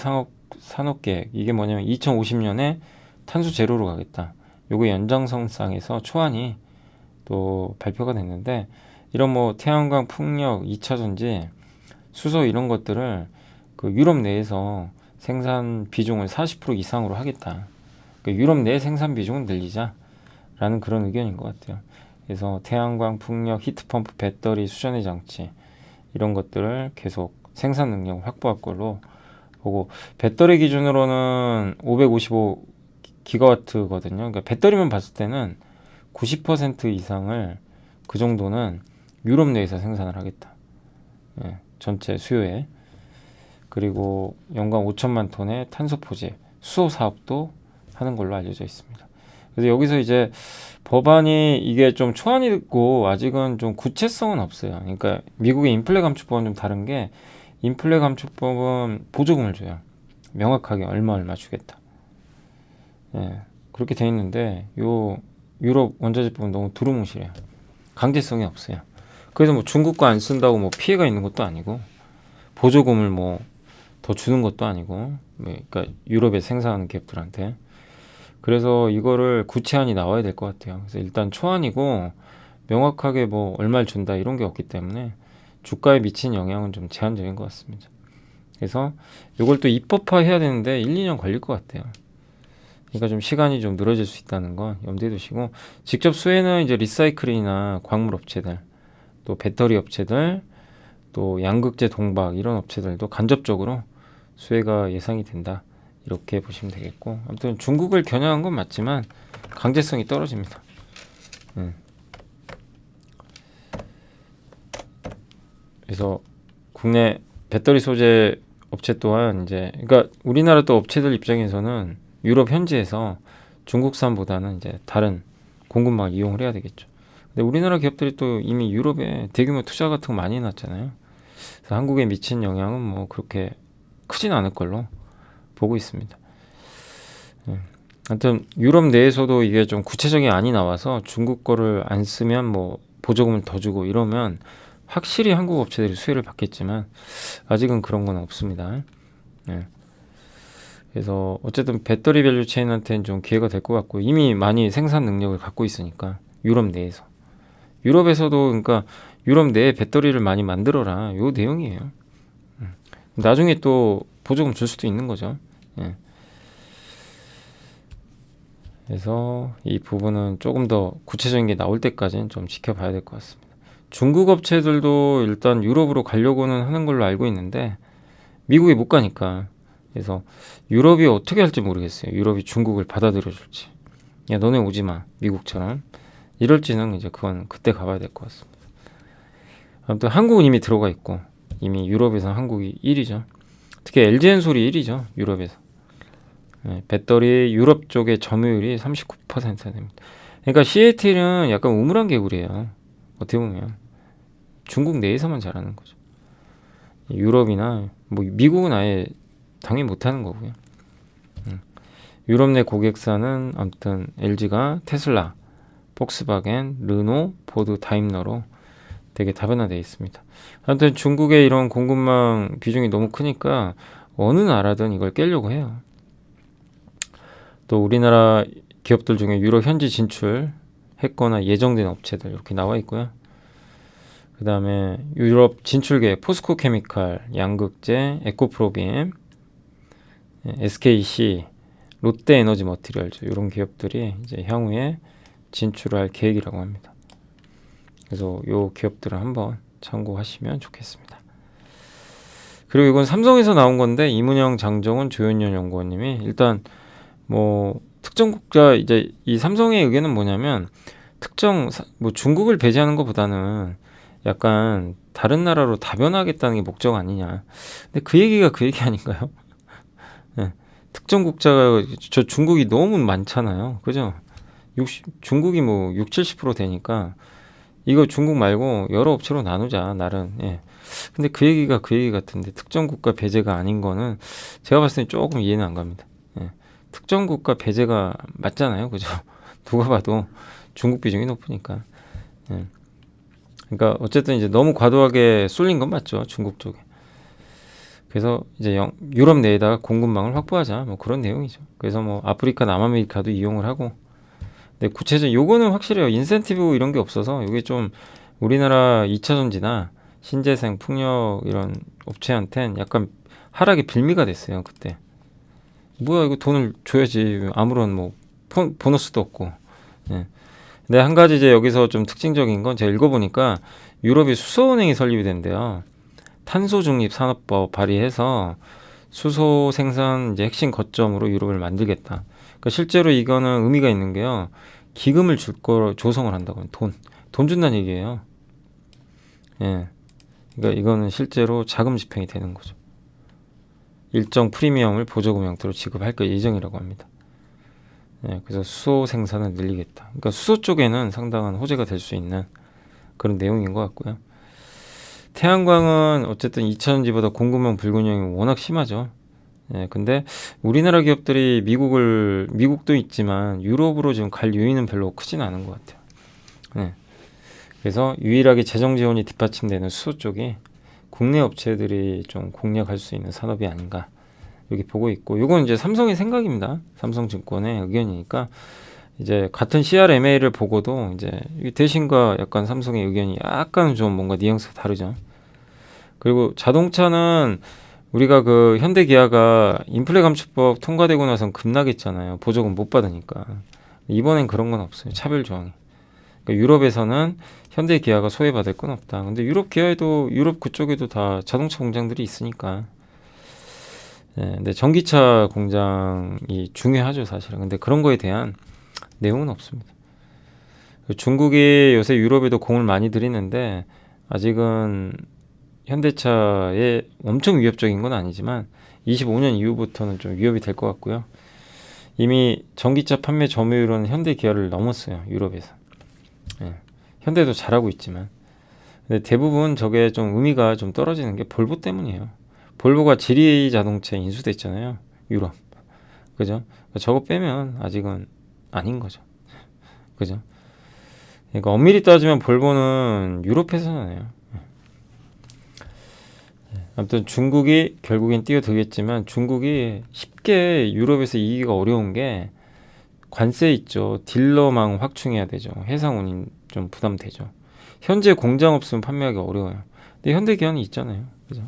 산업계획 이게 뭐냐면 2050년에 탄소 제로로 가겠다. 요거 연장선상에서 초안이 또 발표가 됐는데 이런 뭐 태양광, 풍력, 2차 전지, 수소 이런 것들을 그 유럽 내에서 생산 비중을 40% 이상으로 하겠다. 그러니까 유럽 내 생산 비중을 늘리자라는 그런 의견인 것 같아요. 그래서 태양광, 풍력, 히트펌프, 배터리, 수전의 장치 이런 것들을 계속 생산 능력을 확보할 걸로 보고 배터리 기준으로는 555 기가와트거든요. 그러니까 배터리만 봤을 때는 90% 이상을 그 정도는 유럽 내에서 생산을 하겠다. 예, 전체 수요에. 그리고 연간 5천만 톤의 탄소 포집, 수소 사업도 하는 걸로 알려져 있습니다. 그래서 여기서 이제 법안이 이게 좀 초안이 있고 아직은 좀 구체성은 없어요. 그러니까 미국의 인플레 감축법은 좀 다른 게 인플레 감축법은 보조금을 줘요. 명확하게 얼마 주겠다. 예, 그렇게 돼 있는데 요 유럽 원자재법은 너무 두루뭉실해요. 강제성이 없어요. 그래서 뭐 중국 거 안 쓴다고 뭐 피해가 있는 것도 아니고 보조금을 뭐 더 주는 것도 아니고 그러니까 유럽에 생산하는 기업들한테 그래서 이거를 구체안이 나와야 될 것 같아요. 그래서 일단 초안이고 명확하게 뭐 얼마를 준다 이런 게 없기 때문에 주가에 미친 영향은 좀 제한적인 것 같습니다. 그래서 이걸 또 입법화해야 되는데 1, 2년 걸릴 것 같아요. 그러니까 좀 시간이 좀 늘어질 수 있다는 건 염두에 두시고 직접 수혜는 이제 리사이클이나 광물 업체들 또 배터리 업체들 또 양극재 동박 이런 업체들도 간접적으로 수혜가 예상이 된다 이렇게 보시면 되겠고 아무튼 중국을 겨냥한 건 맞지만 강제성이 떨어집니다. 그래서 국내 배터리 소재 업체 또한 이제 그러니까 우리나라 또 업체들 입장에서는 유럽 현지에서 중국산보다는 이제 다른 공급망 이용을 해야 되겠죠. 근데 우리나라 기업들이 또 이미 유럽에 대규모 투자 같은 거 많이 해놨잖아요. 그래서 한국에 미친 영향은 뭐 그렇게 크진 않을 걸로 보고 있습니다. 아무튼 유럽 내에서도 이게 좀 구체적인 안이 나와서 중국 거를 안 쓰면 뭐 보조금을 더 주고 이러면 확실히 한국 업체들이 수혜를 받겠지만 아직은 그런 건 없습니다. 예. 그래서 어쨌든 배터리 밸류 체인한테는 좀 기회가 될 것 같고 이미 많이 생산 능력을 갖고 있으니까 유럽 내에서 유럽에서도 그러니까 유럽 내에 배터리를 많이 만들어라 요 내용이에요. 나중에 또 보조금 줄 수도 있는 거죠. 예. 그래서 이 부분은 조금 더 구체적인 게 나올 때까지는 좀 지켜봐야 될 것 같습니다. 중국 업체들도 일단 유럽으로 가려고는 하는 걸로 알고 있는데 미국에 못 가니까 그래서 유럽이 어떻게 할지 모르겠어요. 유럽이 중국을 받아들여 줄지. 야 너네 오지 마 미국처럼 이럴지는 이제 그건 그때 가봐야 될 것 같습니다. 아무튼 한국은 이미 들어가 있고 이미 유럽에서 한국이 1위죠. 특히 LG엔솔이 1위죠. 유럽에서. 네, 배터리 유럽 쪽의 점유율이 39%나 됩니다. 그러니까 CATL은 약간 우물안 개구리예요. 어떻게 보면 중국 내에서만 잘하는 거죠. 유럽이나 뭐 미국은 아예 당연히 못하는 거고요. 유럽 내 고객사는 아무튼 LG가 테슬라, 폭스바겐, 르노, 포드, 다임러로 되게 다변화되어 있습니다. 아무튼 중국의 이런 공급망 비중이 너무 크니까 어느 나라든 이걸 깨려고 해요. 또 우리나라 기업들 중에 유럽 현지 진출했거나 예정된 업체들 이렇게 나와 있고요. 그 다음에 유럽 진출계 포스코 케미칼, 양극재, 에코프로빔, SKC, 롯데에너지 머티리얼즈 이런 기업들이 이제 향후에 진출할 계획이라고 합니다. 그래서 요 기업들을 한번 참고하시면 좋겠습니다. 그리고 이건 삼성에서 나온 건데 이문영, 장정훈, 조현현 연구원님이 일단 뭐 특정 국가 이제 이 삼성의 의견은 뭐냐면 뭐 중국을 배제하는 것보다는 약간 다른 나라로 다변하겠다는 게 목적 아니냐. 근데 그 얘기가 그 얘기 아닌가요? 네. 특정 국가가 저 중국이 너무 많잖아요. 그죠? 중국이 뭐 60-70% 되니까 이거 중국 말고 여러 업체로 나누자 나름. 예. 근데 그 얘기가 그 얘기 같은데 특정 국가 배제가 아닌 거는 제가 봤을 때 조금 이해는 안 갑니다. 예. 특정 국가 배제가 맞잖아요. 그죠? 누가 봐도 중국 비중이 높으니까. 예. 그러니까 어쨌든 이제 너무 과도하게 쏠린 건 맞죠. 중국 쪽에. 그래서 이제 유럽 내에다가 공급망을 확보하자 뭐 그런 내용이죠. 그래서 뭐 아프리카, 남아메리카도 이용을 하고. 근데 구체적인 요거는 확실해요. 인센티브 이런 게 없어서 이게 좀 우리나라 2차전지나 신재생, 풍력 이런 업체한테는 약간 하락의 빌미가 됐어요. 그때. 뭐야 이거 돈을 줘야지 아무런 뭐 보너스도 없고. 예. 근데 한 가지 이제 여기서 좀 특징적인 건 제가 읽어보니까 유럽이 수소은행이 설립이 된대요. 탄소 중립 산업법 발의해서 수소 생산 이제 핵심 거점으로 유럽을 만들겠다. 그러니까 실제로 이거는 의미가 있는 게요. 기금을 줄 거 조성을 한다고 돈 준다는 얘기예요. 예. 그러니까 이거는 실제로 자금 집행이 되는 거죠. 일정 프리미엄을 보조금 형태로 지급할 예정이라고 합니다. 예, 그래서 수소 생산을 늘리겠다. 그러니까 수소 쪽에는 상당한 호재가 될 수 있는 그런 내용인 것 같고요. 태양광은 어쨌든 2차전지보다 공급망 불균형이 워낙 심하죠. 예, 근데 우리나라 기업들이 미국도 있지만 유럽으로 지금 갈 요인은 별로 크진 않은 것 같아요. 예, 그래서 유일하게 재정 지원이 뒷받침되는 수소 쪽이 국내 업체들이 좀 공략할 수 있는 산업이 아닌가 여기 보고 있고, 이건 이제 삼성의 생각입니다. 삼성증권의 의견이니까 이제 같은 CRMA를 보고도 이제 대신과 약간 삼성의 의견이 약간 좀 뭔가 뉘앙스가 다르죠. 그리고 자동차는 우리가 그 현대기아가 인플레 감축법 통과되고 나선 급락했잖아요. 보조금 못 받으니까. 이번엔 그런 건 없어요. 차별 조항이. 그러니까 유럽에서는 현대기아가 소외받을 건 없다. 근데 유럽 기아에도 유럽 그쪽에도 다 자동차 공장들이 있으니까. 네, 근데 전기차 공장이 중요하죠, 사실은. 근데 그런 거에 대한 내용은 없습니다. 중국이 요새 유럽에도 공을 많이 들이는데 아직은 현대차에 엄청 위협적인 건 아니지만 25년 이후부터는 좀 위협이 될 것 같고요. 이미 전기차 판매 점유율은 현대 기아를 넘었어요, 유럽에서. 예, 현대도 잘하고 있지만. 근데 대부분 저게 좀 의미가 좀 떨어지는 게 볼보 때문이에요. 볼보가 지리 자동차에 인수됐잖아요, 유럽. 그죠? 저거 빼면 아직은 아닌 거죠. 그죠? 그러니까 엄밀히 따지면 볼보는 유럽 회사잖아요. 아무튼 중국이 결국엔 뛰어들겠지만 중국이 쉽게 유럽에서 이기기가 어려운 게 관세 있죠. 딜러망 확충해야 되죠. 해상 운임 좀 부담되죠. 현재 공장 없으면 판매하기 어려워요. 근데 현대기아는 있잖아요. 그죠?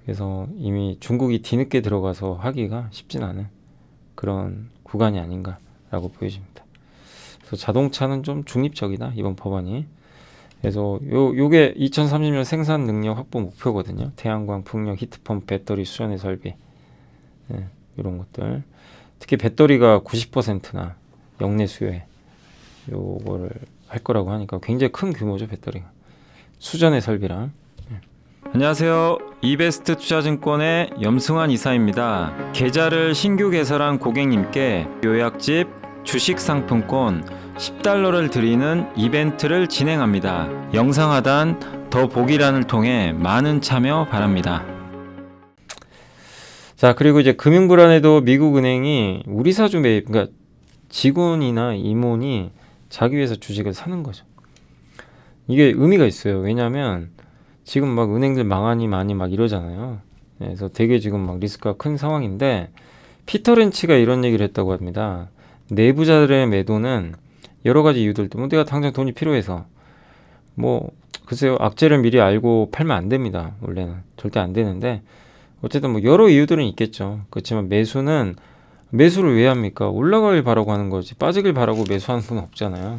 그래서 이미 중국이 뒤늦게 들어가서 하기가 쉽진 않은 그런 구간이 아닌가라고 보여집니다. 그래서 자동차는 좀 중립적이다 이번 법안이. 그래서 요게 2030년 생산 능력 확보 목표거든요. 태양광, 풍력, 히트펌프, 배터리 수전의 설비, 이런 것들. 특히 배터리가 90%나 역내 수요에 요거를 할 거라고 하니까 굉장히 큰 규모죠. 배터리가 수전의 설비랑. 안녕하세요. 이베스트 투자증권의 염승환 이사입니다. 계좌를 신규 개설한 고객님께 요약집 주식 상품권 10달러를 드리는 이벤트를 진행합니다. 영상 하단 더 보기란을 통해 많은 참여 바랍니다. 자, 그리고 이제 금융 불안에도 미국 은행이 우리 사주 매입, 그러니까 직원이나 임원이 자기 회사 주식을 사는 거죠. 이게 의미가 있어요. 왜냐하면 지금 막 은행들 망하니 많이 막 이러잖아요. 그래서 되게 지금 막 리스크가 큰 상황인데 피터 렌치가 이런 얘기를 했다고 합니다. 내부자들의 매도는 여러 가지 이유들 때문에 내가 당장 돈이 필요해서 뭐 글쎄요 악재를 미리 알고 팔면 안 됩니다. 원래는 절대 안 되는데 어쨌든 뭐 여러 이유들은 있겠죠. 그렇지만 매수를 왜 합니까? 올라가길 바라고 하는 거지 빠지길 바라고 매수하는 분은 없잖아요.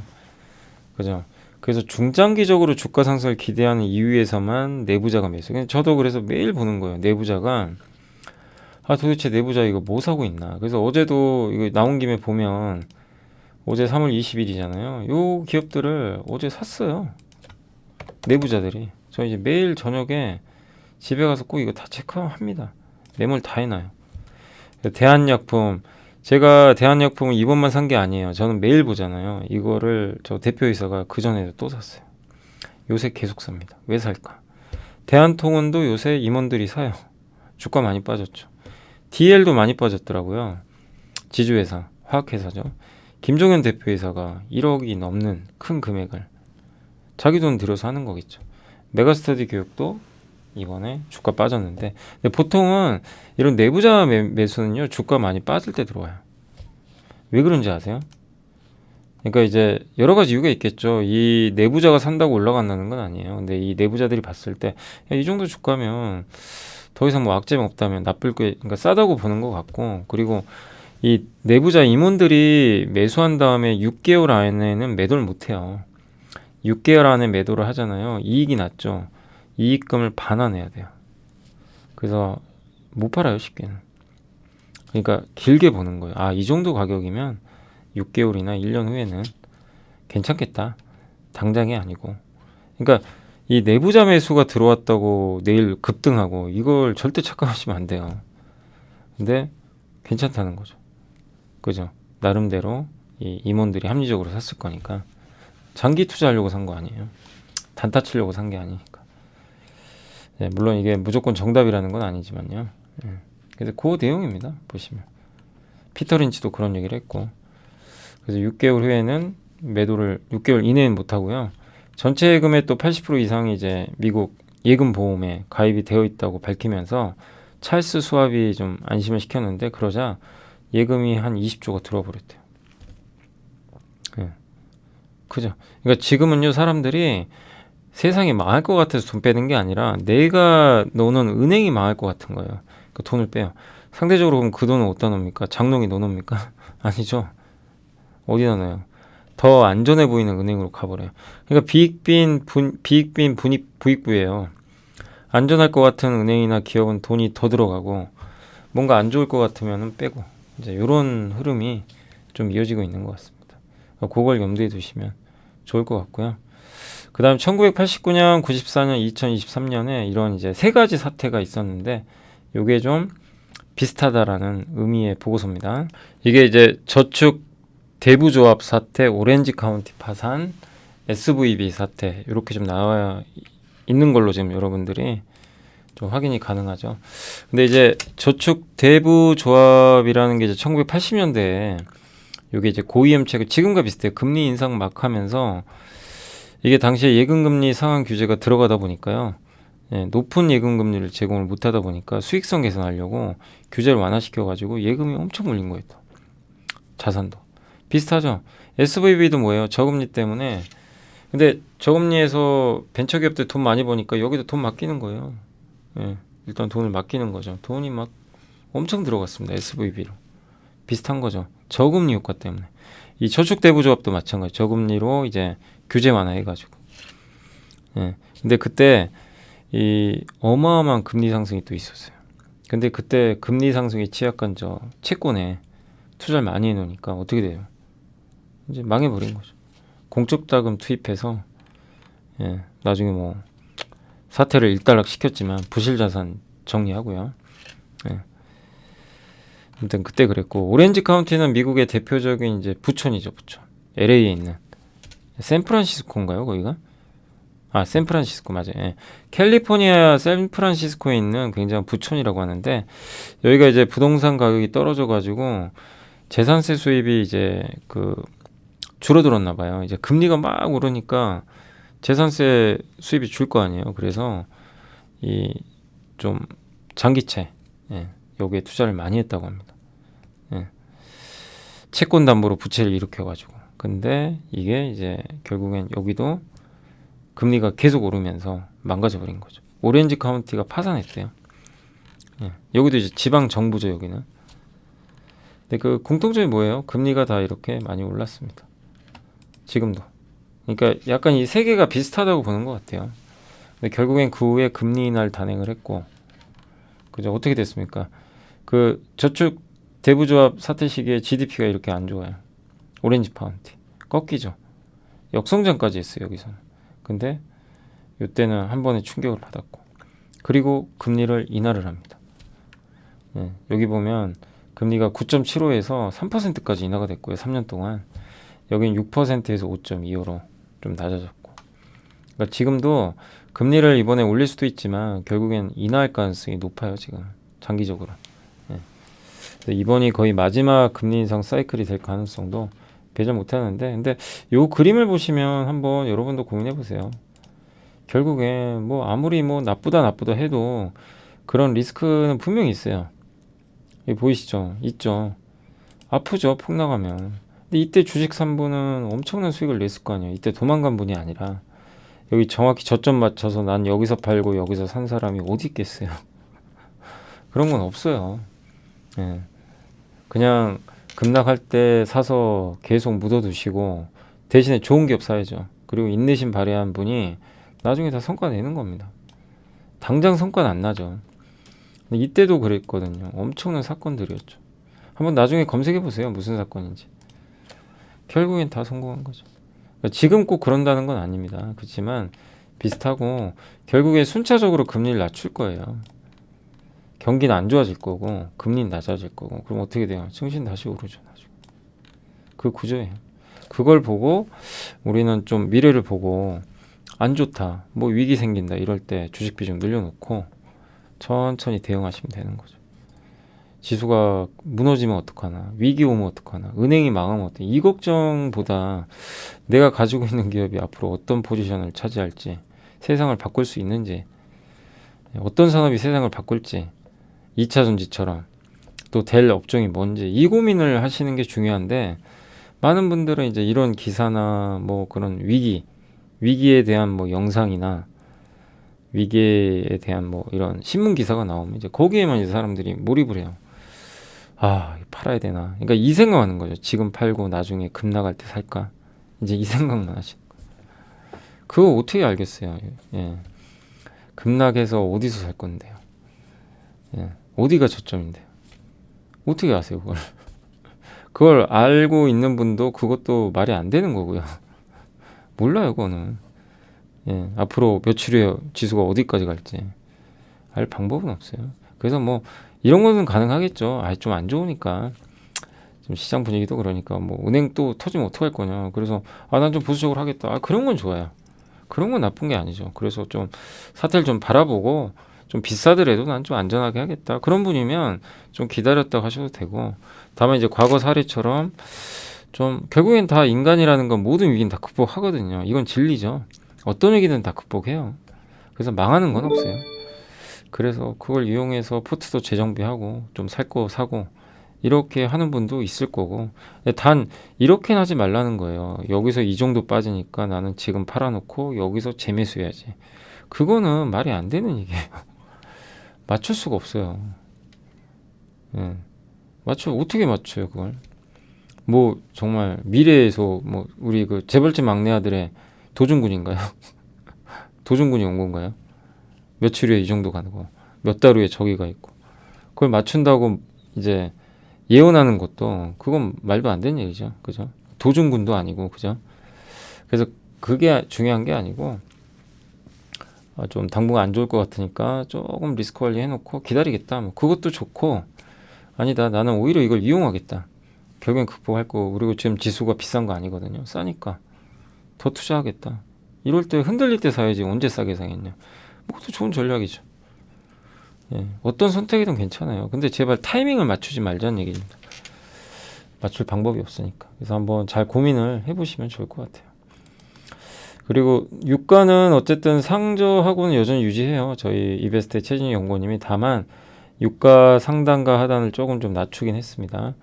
그죠? 그래서 중장기적으로 주가 상승을 기대하는 이유에서만 내부자가 매수. 저도 그래서 매일 보는 거예요. 내부자가 도대체 내부자 이거 뭐 사고 있나. 그래서 어제도 이거 나온 김에 보면 어제 3월 20일이잖아요. 요 기업들을 어제 샀어요. 내부자들이. 저 이제 매일 저녁에 집에 가서 꼭 이거 다 체크합니다. 매물 다 해놔요. 대한약품. 제가 대한약품을 이번만 산 게 아니에요. 저는 매일 보잖아요. 이거를 저 대표이사가 그 전에도 또 샀어요. 요새 계속 삽니다. 왜 살까? 대한통운도 요새 임원들이 사요. 주가 많이 빠졌죠. DL도 많이 빠졌더라고요. 지주회사, 화학회사죠. 김종현 대표이사가 1억이 넘는 큰 금액을 자기 돈 들여서 하는 거겠죠. 메가스터디 교육도 이번에 주가 빠졌는데 근데 보통은 이런 내부자 매수는요 주가 많이 빠질 때 들어와요. 왜 그런지 아세요? 그러니까 이제 여러 가지 이유가 있겠죠. 이 내부자가 산다고 올라간다는 건 아니에요. 근데 이 내부자들이 봤을 때 이 정도 주가면 더 이상 뭐 악재가 없다면 나쁠 게 그러니까 싸다고 보는 것 같고 그리고 이 내부자 임원들이 매수한 다음에 6개월 안에는 매도를 못 해요. 6개월 안에 매도를 하잖아요. 이익이 났죠. 이익금을 반환해야 돼요. 그래서 못 팔아요 쉽게는. 그러니까 길게 보는 거예요. 이 정도 가격이면 6개월이나 1년 후에는 괜찮겠다. 당장이 아니고. 그러니까 이 내부자 매수가 들어왔다고 내일 급등하고 이걸 절대 착각하시면 안 돼요. 근데 괜찮다는 거죠. 그죠? 나름대로 이 임원들이 합리적으로 샀을 거니까. 장기 투자하려고 산 거 아니에요. 단타 치려고 산 게 아니니까. 네, 물론 이게 무조건 정답이라는 건 아니지만요. 그래서 그 내용입니다. 보시면 피터 린치도 그런 얘기를 했고 그래서 6개월 후에는 매도를 6개월 이내는 못 하고요. 전체 예금의 또 80% 이상이 이제 미국 예금 보험에 가입이 되어 있다고 밝히면서 찰스 수합이 좀 안심을 시켰는데 그러자 예금이 한 20조가 들어와 버렸대요. 그죠? 그러니까 지금은요 사람들이 세상이 망할 것 같아서 돈 빼는 게 아니라 내가 넣는 은행이 망할 것 같은 거예요. 그 돈을 빼요. 상대적으로 보면 그 돈을 어디다 넣습니까? 장롱에 넣어놓습니까? 아니죠. 어디다 넣어요? 더 안전해 보이는 은행으로 가버려요. 그러니까 비익빈 부익부예요. 안전할 것 같은 은행이나 기업은 돈이 더 들어가고 뭔가 안 좋을 것 같으면 빼고 이제 이런 흐름이 좀 이어지고 있는 것 같습니다. 그걸 염두에 두시면 좋을 것 같고요. 그 다음 1989년, 94년, 2023년에 이런 이제 세 가지 사태가 있었는데 요게 좀 비슷하다라는 의미의 보고서입니다. 이게 이제 저축 대부조합 사태, 오렌지 카운티 파산, SVB 사태 이렇게 좀 나와 있는 걸로 지금 여러분들이 좀 확인이 가능하죠. 근데 이제 저축 대부조합이라는 게 이제 1980년대에 요게 이제 고위험체 지금과 비슷해요. 금리 인상 막 하면서 이게 당시에 예금금리 상한 규제가 들어가다 보니까요. 예, 높은 예금금리를 제공을 못하다 보니까 수익성 개선하려고 규제를 완화시켜가지고 예금이 엄청 몰린 거예요. 또. 자산도. 비슷하죠. SVB도 뭐예요? 저금리 때문에. 근데 저금리에서 벤처기업들 돈 많이 버니까 여기도 돈 맡기는 거예요. 예, 일단 돈을 맡기는 거죠. 돈이 막 엄청 들어갔습니다. SVB로. 비슷한 거죠. 저금리 효과 때문에. 이 저축대부조합도 마찬가지. 저금리로 이제 규제 완화해가지고. 예. 근데 그때 이 어마어마한 금리 상승이 또 있었어요. 근데 그때 금리 상승에 취약한 저 채권에 투자를 많이 해놓으니까 어떻게 돼요? 이제 망해버린 거죠. 공적 자금 투입해서 예, 나중에 뭐 사태를 일단락 시켰지만 부실 자산 정리하고요. 예. 아무튼 그때 그랬고 오렌지 카운티는 미국의 대표적인 이제 부촌이죠, 부촌. LA에 있는 샌프란시스코인가요, 거기가? 아, 샌프란시스코 맞아요. 예. 캘리포니아 샌프란시스코에 있는 굉장한 부촌이라고 하는데 여기가 이제 부동산 가격이 떨어져가지고 재산세 수입이 이제 그 줄어들었나 봐요. 이제 금리가 막 오르니까 재산세 수입이 줄 거 아니에요. 그래서 이 좀 장기채 예, 여기에 투자를 많이 했다고 합니다. 예. 채권 담보로 부채를 일으켜가지고. 근데 이게 이제 결국엔 여기도 금리가 계속 오르면서 망가져 버린 거죠. 오렌지 카운티가 파산했대요. 예. 여기도 이제 지방 정부죠, 여기는. 근데 그 공통점이 뭐예요? 금리가 다 이렇게 많이 올랐습니다. 지금도. 그러니까 약간 이 세 개가 비슷하다고 보는 것 같아요. 근데 결국엔 그 후에 금리 인하를 단행을 했고, 그죠? 어떻게 됐습니까? 그 저축 대부조합 사태 시기에 GDP가 이렇게 안 좋아요. 오렌지 카운티 꺾이죠. 역성장까지 했어요, 여기서는. 근데 이때는 한 번에 충격을 받았고, 그리고 금리를 인하를 합니다. 예, 여기 보면 금리가 9.75에서 3%까지 인하가 됐고요. 3년 동안. 여긴 6%에서 5.25로 좀 낮아졌고. 그러니까 지금도 금리를 이번에 올릴 수도 있지만 결국엔 인하할 가능성이 높아요. 지금 장기적으로. 예. 이번이 거의 마지막 금리 인상 사이클이 될 가능성도 배제 못하는데, 근데 요 그림을 보시면 한번 여러분도 고민해 보세요. 결국엔 뭐 아무리 뭐 나쁘다 해도 그런 리스크는 분명히 있어요. 여기 보이시죠? 있죠. 아프죠, 폭락하면. 근데 이때 주식 산 분은 엄청난 수익을 냈을 거 아니에요. 이때 도망간 분이 아니라 여기 정확히 저점 맞춰서 난 여기서 팔고 여기서 산 사람이 어디 있겠어요. 그런 건 없어요. 예. 그냥 급락할 때 사서 계속 묻어두시고 대신에 좋은 기업 사야죠. 그리고 인내심 발휘한 분이 나중에 다 성과 내는 겁니다. 당장 성과는 안 나죠. 근데 이때도 그랬거든요. 엄청난 사건들이었죠. 한번 나중에 검색해 보세요. 무슨 사건인지. 결국엔 다 성공한 거죠. 그러니까 지금 꼭 그런다는 건 아닙니다. 그렇지만 비슷하고 결국에 순차적으로 금리를 낮출 거예요. 경기는 안 좋아질 거고 금리는 낮아질 거고 그럼 어떻게 돼요? 증시는 다시 오르죠. 나중에. 그 구조예요. 그걸 보고 우리는 좀 미래를 보고 안 좋다, 뭐 위기 생긴다 이럴 때 주식 비중 늘려놓고 천천히 대응하시면 되는 거죠. 지수가 무너지면 어떡하나, 위기 오면 어떡하나, 은행이 망하면 어떡하나, 이 걱정보다 내가 가지고 있는 기업이 앞으로 어떤 포지션을 차지할지, 세상을 바꿀 수 있는지, 어떤 산업이 세상을 바꿀지, 2차 전지처럼 또 될 업종이 뭔지 이 고민을 하시는 게 중요한데, 많은 분들은 이제 이런 기사나 뭐 그런 위기에 대한 뭐 영상이나 위기에 대한 뭐 이런 신문 기사가 나오면 이제 거기에만 이제 사람들이 몰입을 해요. 아, 팔아야 되나? 그러니까 이 생각하는 거죠. 지금 팔고 나중에 급락할 때 살까? 이제 이 생각만 하시는 거예요. 그거 어떻게 알겠어요? 예. 급락해서 어디서 살 건데요? 예. 어디가 저점인데요? 어떻게 아세요, 그걸? 그걸 알고 있는 분도 그것도 말이 안 되는 거고요. 몰라요, 그거는. 예. 앞으로 며칠 후에 지수가 어디까지 갈지 알 방법은 없어요. 그래서 뭐 이런 거는 가능하겠죠. 아, 좀 안 좋으니까. 좀 시장 분위기도 그러니까 뭐 은행 또 터지면 어떡할 거냐. 그래서 아, 난 좀 보수적으로 하겠다. 아, 그런 건 좋아요. 그런 건 나쁜 게 아니죠. 그래서 좀 사태를 좀 바라보고 좀 비싸더라도 난 좀 안전하게 하겠다. 그런 분이면 좀 기다렸다 하셔도 되고, 다만 이제 과거 사례처럼 좀 결국엔 다 인간이라는 건 모든 위기는 다 극복하거든요. 이건 진리죠. 어떤 위기든 다 극복해요. 그래서 망하는 건 없어요. 그래서 그걸 이용해서 포트도 재정비하고 좀 살 거 사고 이렇게 하는 분도 있을 거고, 단 이렇게는 하지 말라는 거예요. 여기서 이 정도 빠지니까 나는 지금 팔아놓고 여기서 재매수해야지. 그거는 말이 안 되는 얘기예요. 맞출 수가 없어요. 예. 어떻게 맞춰요, 그걸? 뭐, 정말, 미래에서, 뭐, 우리 그 재벌집 막내 아들의 도중군인가요? 도중군이 온 건가요? 며칠 후에 이 정도 가는 거, 몇 달 후에 저기가 있고. 그걸 맞춘다고 이제 예언하는 것도, 그건 말도 안 되는 얘기죠. 그죠? 도중군도 아니고, 그죠? 그래서 그게 중요한 게 아니고, 좀 당분간 안 좋을 것 같으니까 조금 리스크 관리 해놓고 기다리겠다. 뭐 그것도 좋고, 아니다. 나는 오히려 이걸 이용하겠다. 결국엔 극복할 거. 그리고 지금 지수가 비싼 거 아니거든요. 싸니까 더 투자하겠다. 이럴 때 흔들릴 때 사야지 언제 싸게 사겠냐. 뭐 그것도 좋은 전략이죠. 예, 어떤 선택이든 괜찮아요. 근데 제발 타이밍을 맞추지 말자는 얘기입니다. 맞출 방법이 없으니까. 그래서 한번 잘 고민을 해보시면 좋을 것 같아요. 그리고 유가는 어쨌든 상저하고는 여전히 유지해요. 저희 이베스트의 최진희 연구원님이. 다만 유가 상단과 하단을 조금 좀 낮추긴 했습니다.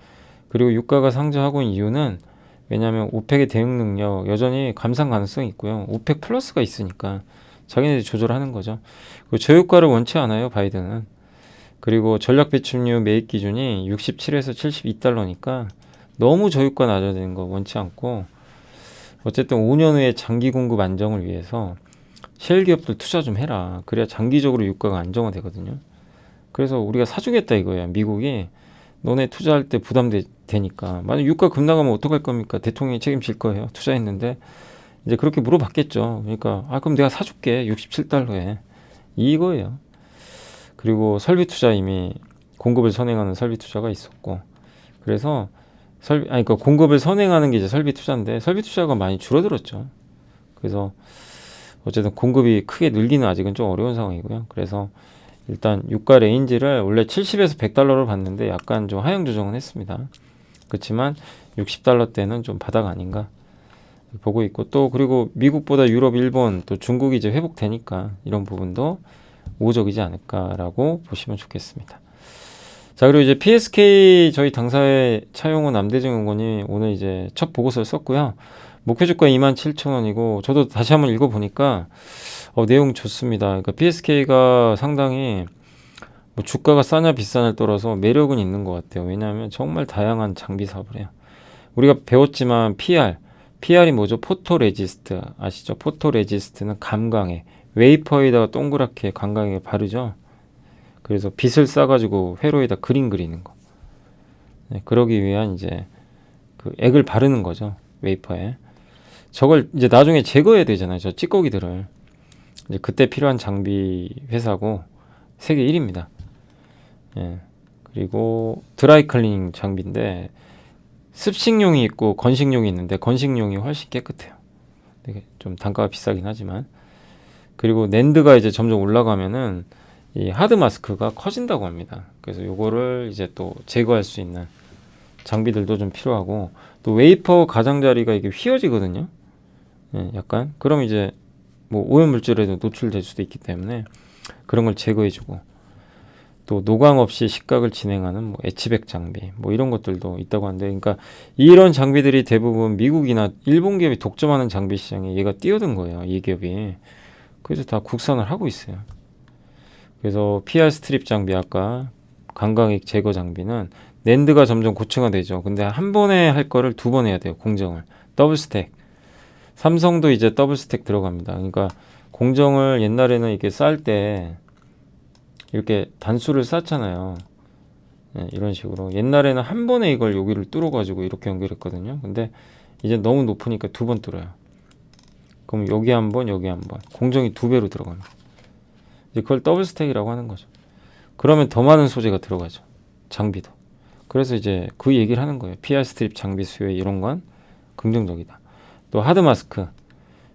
그리고 유가가 상저하고 있는 이유는, 왜냐하면 오펙의 대응 능력 여전히 감산 가능성이 있고요. 오펙 플러스가 있으니까 자기네들이 조절하는 거죠. 그리고 저유가를 원치 않아요, 바이든은. 그리고 전략 배출유 매입 기준이 67에서 72달러니까 너무 저유가 낮아야 되는 거 원치 않고, 어쨌든 5년 후에 장기 공급 안정을 위해서 셰일 기업들 투자 좀 해라. 그래야 장기적으로 유가가 안정화되거든요. 그래서 우리가 사주겠다 이거예요. 미국이 너네 투자할 때 부담되니까. 만약 유가 급락하면 어떡할 겁니까? 대통령이 책임질 거예요. 투자했는데. 이제 그렇게 물어봤겠죠. 그러니까 그럼 내가 사줄게. 67달러에. 이거예요. 그리고 설비 투자, 이미 공급을 선행하는 설비 투자가 있었고, 그래서 그러니까 공급을 선행하는 게 이제 설비 투자인데, 설비 투자가 많이 줄어들었죠. 그래서 어쨌든 공급이 크게 늘기는 아직은 좀 어려운 상황이고요. 그래서 일단 유가 레인지를 원래 70에서 100달러로 봤는데 약간 좀 하향 조정은 했습니다. 그렇지만 60달러대는 좀 바닥 아닌가 보고 있고, 또 그리고 미국보다 유럽, 일본, 또 중국이 이제 회복되니까 이런 부분도 우호적이지 않을까라고 보시면 좋겠습니다. 자, 그리고 이제 PSK 저희 당사의 차용호 남대중 연구원이 오늘 이제 첫 보고서를 썼고요. 목표 주가 27,000원이고, 저도 다시 한번 읽어보니까 내용 좋습니다. 그러니까 PSK가 상당히 뭐 주가가 싸냐 비싸냐를 떠나서 매력은 있는 것 같아요. 왜냐하면 정말 다양한 장비 사업을 해요. 우리가 배웠지만 PR이 뭐죠? 포토레지스트 아시죠? 포토레지스트는 감광에, 웨이퍼에다가 동그랗게 감광에 바르죠. 그래서 빛을 쏴가지고 회로에다 그림 그리는 거. 네, 그러기 위한 이제 그 액을 바르는 거죠. 웨이퍼에. 저걸 이제 나중에 제거해야 되잖아요. 저 찌꺼기들을. 이제 그때 필요한 장비 회사고 세계 1위입니다. 예. 그리고 드라이 클리닝 장비인데 습식용이 있고 건식용이 있는데 건식용이 훨씬 깨끗해요. 되게 좀 단가가 비싸긴 하지만. 그리고 낸드가 이제 점점 올라가면은 이 하드 마스크가 커진다고 합니다. 그래서 요거를 이제 또 제거할 수 있는 장비들도 좀 필요하고, 또 웨이퍼 가장자리가 이게 휘어지거든요. 예, 약간. 그럼 이제 뭐 오염물질에도 노출될 수도 있기 때문에 그런 걸 제거해주고, 또 노광 없이 식각을 진행하는 뭐 에치백 장비, 뭐 이런 것들도 있다고 하는데, 그러니까 이런 장비들이 대부분 미국이나 일본 기업이 독점하는 장비 시장에 얘가 뛰어든 거예요. 이 기업이. 그래서 다 국산을 하고 있어요. 그래서 PR 스트립 장비, 아까 감광액 제거 장비는 낸드가 점점 고층화되죠. 근데 한 번에 할 거를 두 번 해야 돼요. 공정을. 더블 스택. 삼성도 이제 더블 스택 들어갑니다. 그러니까 공정을 옛날에는 이렇게 쌀 때 이렇게 단수를 쌓잖아요. 네, 이런 식으로. 옛날에는 한 번에 이걸 여기를 뚫어가지고 이렇게 연결했거든요. 근데 이제 너무 높으니까 두 번 뚫어요. 그럼 여기 한 번, 여기 한 번. 공정이 두 배로 들어갑니다. 이제 그걸 더블 스택이라고 하는 거죠. 그러면 더 많은 소재가 들어가죠. 장비도. 그래서 이제 그 얘기를 하는 거예요. PR 스트립 장비 수요 이런 건 긍정적이다. 또 하드 마스크.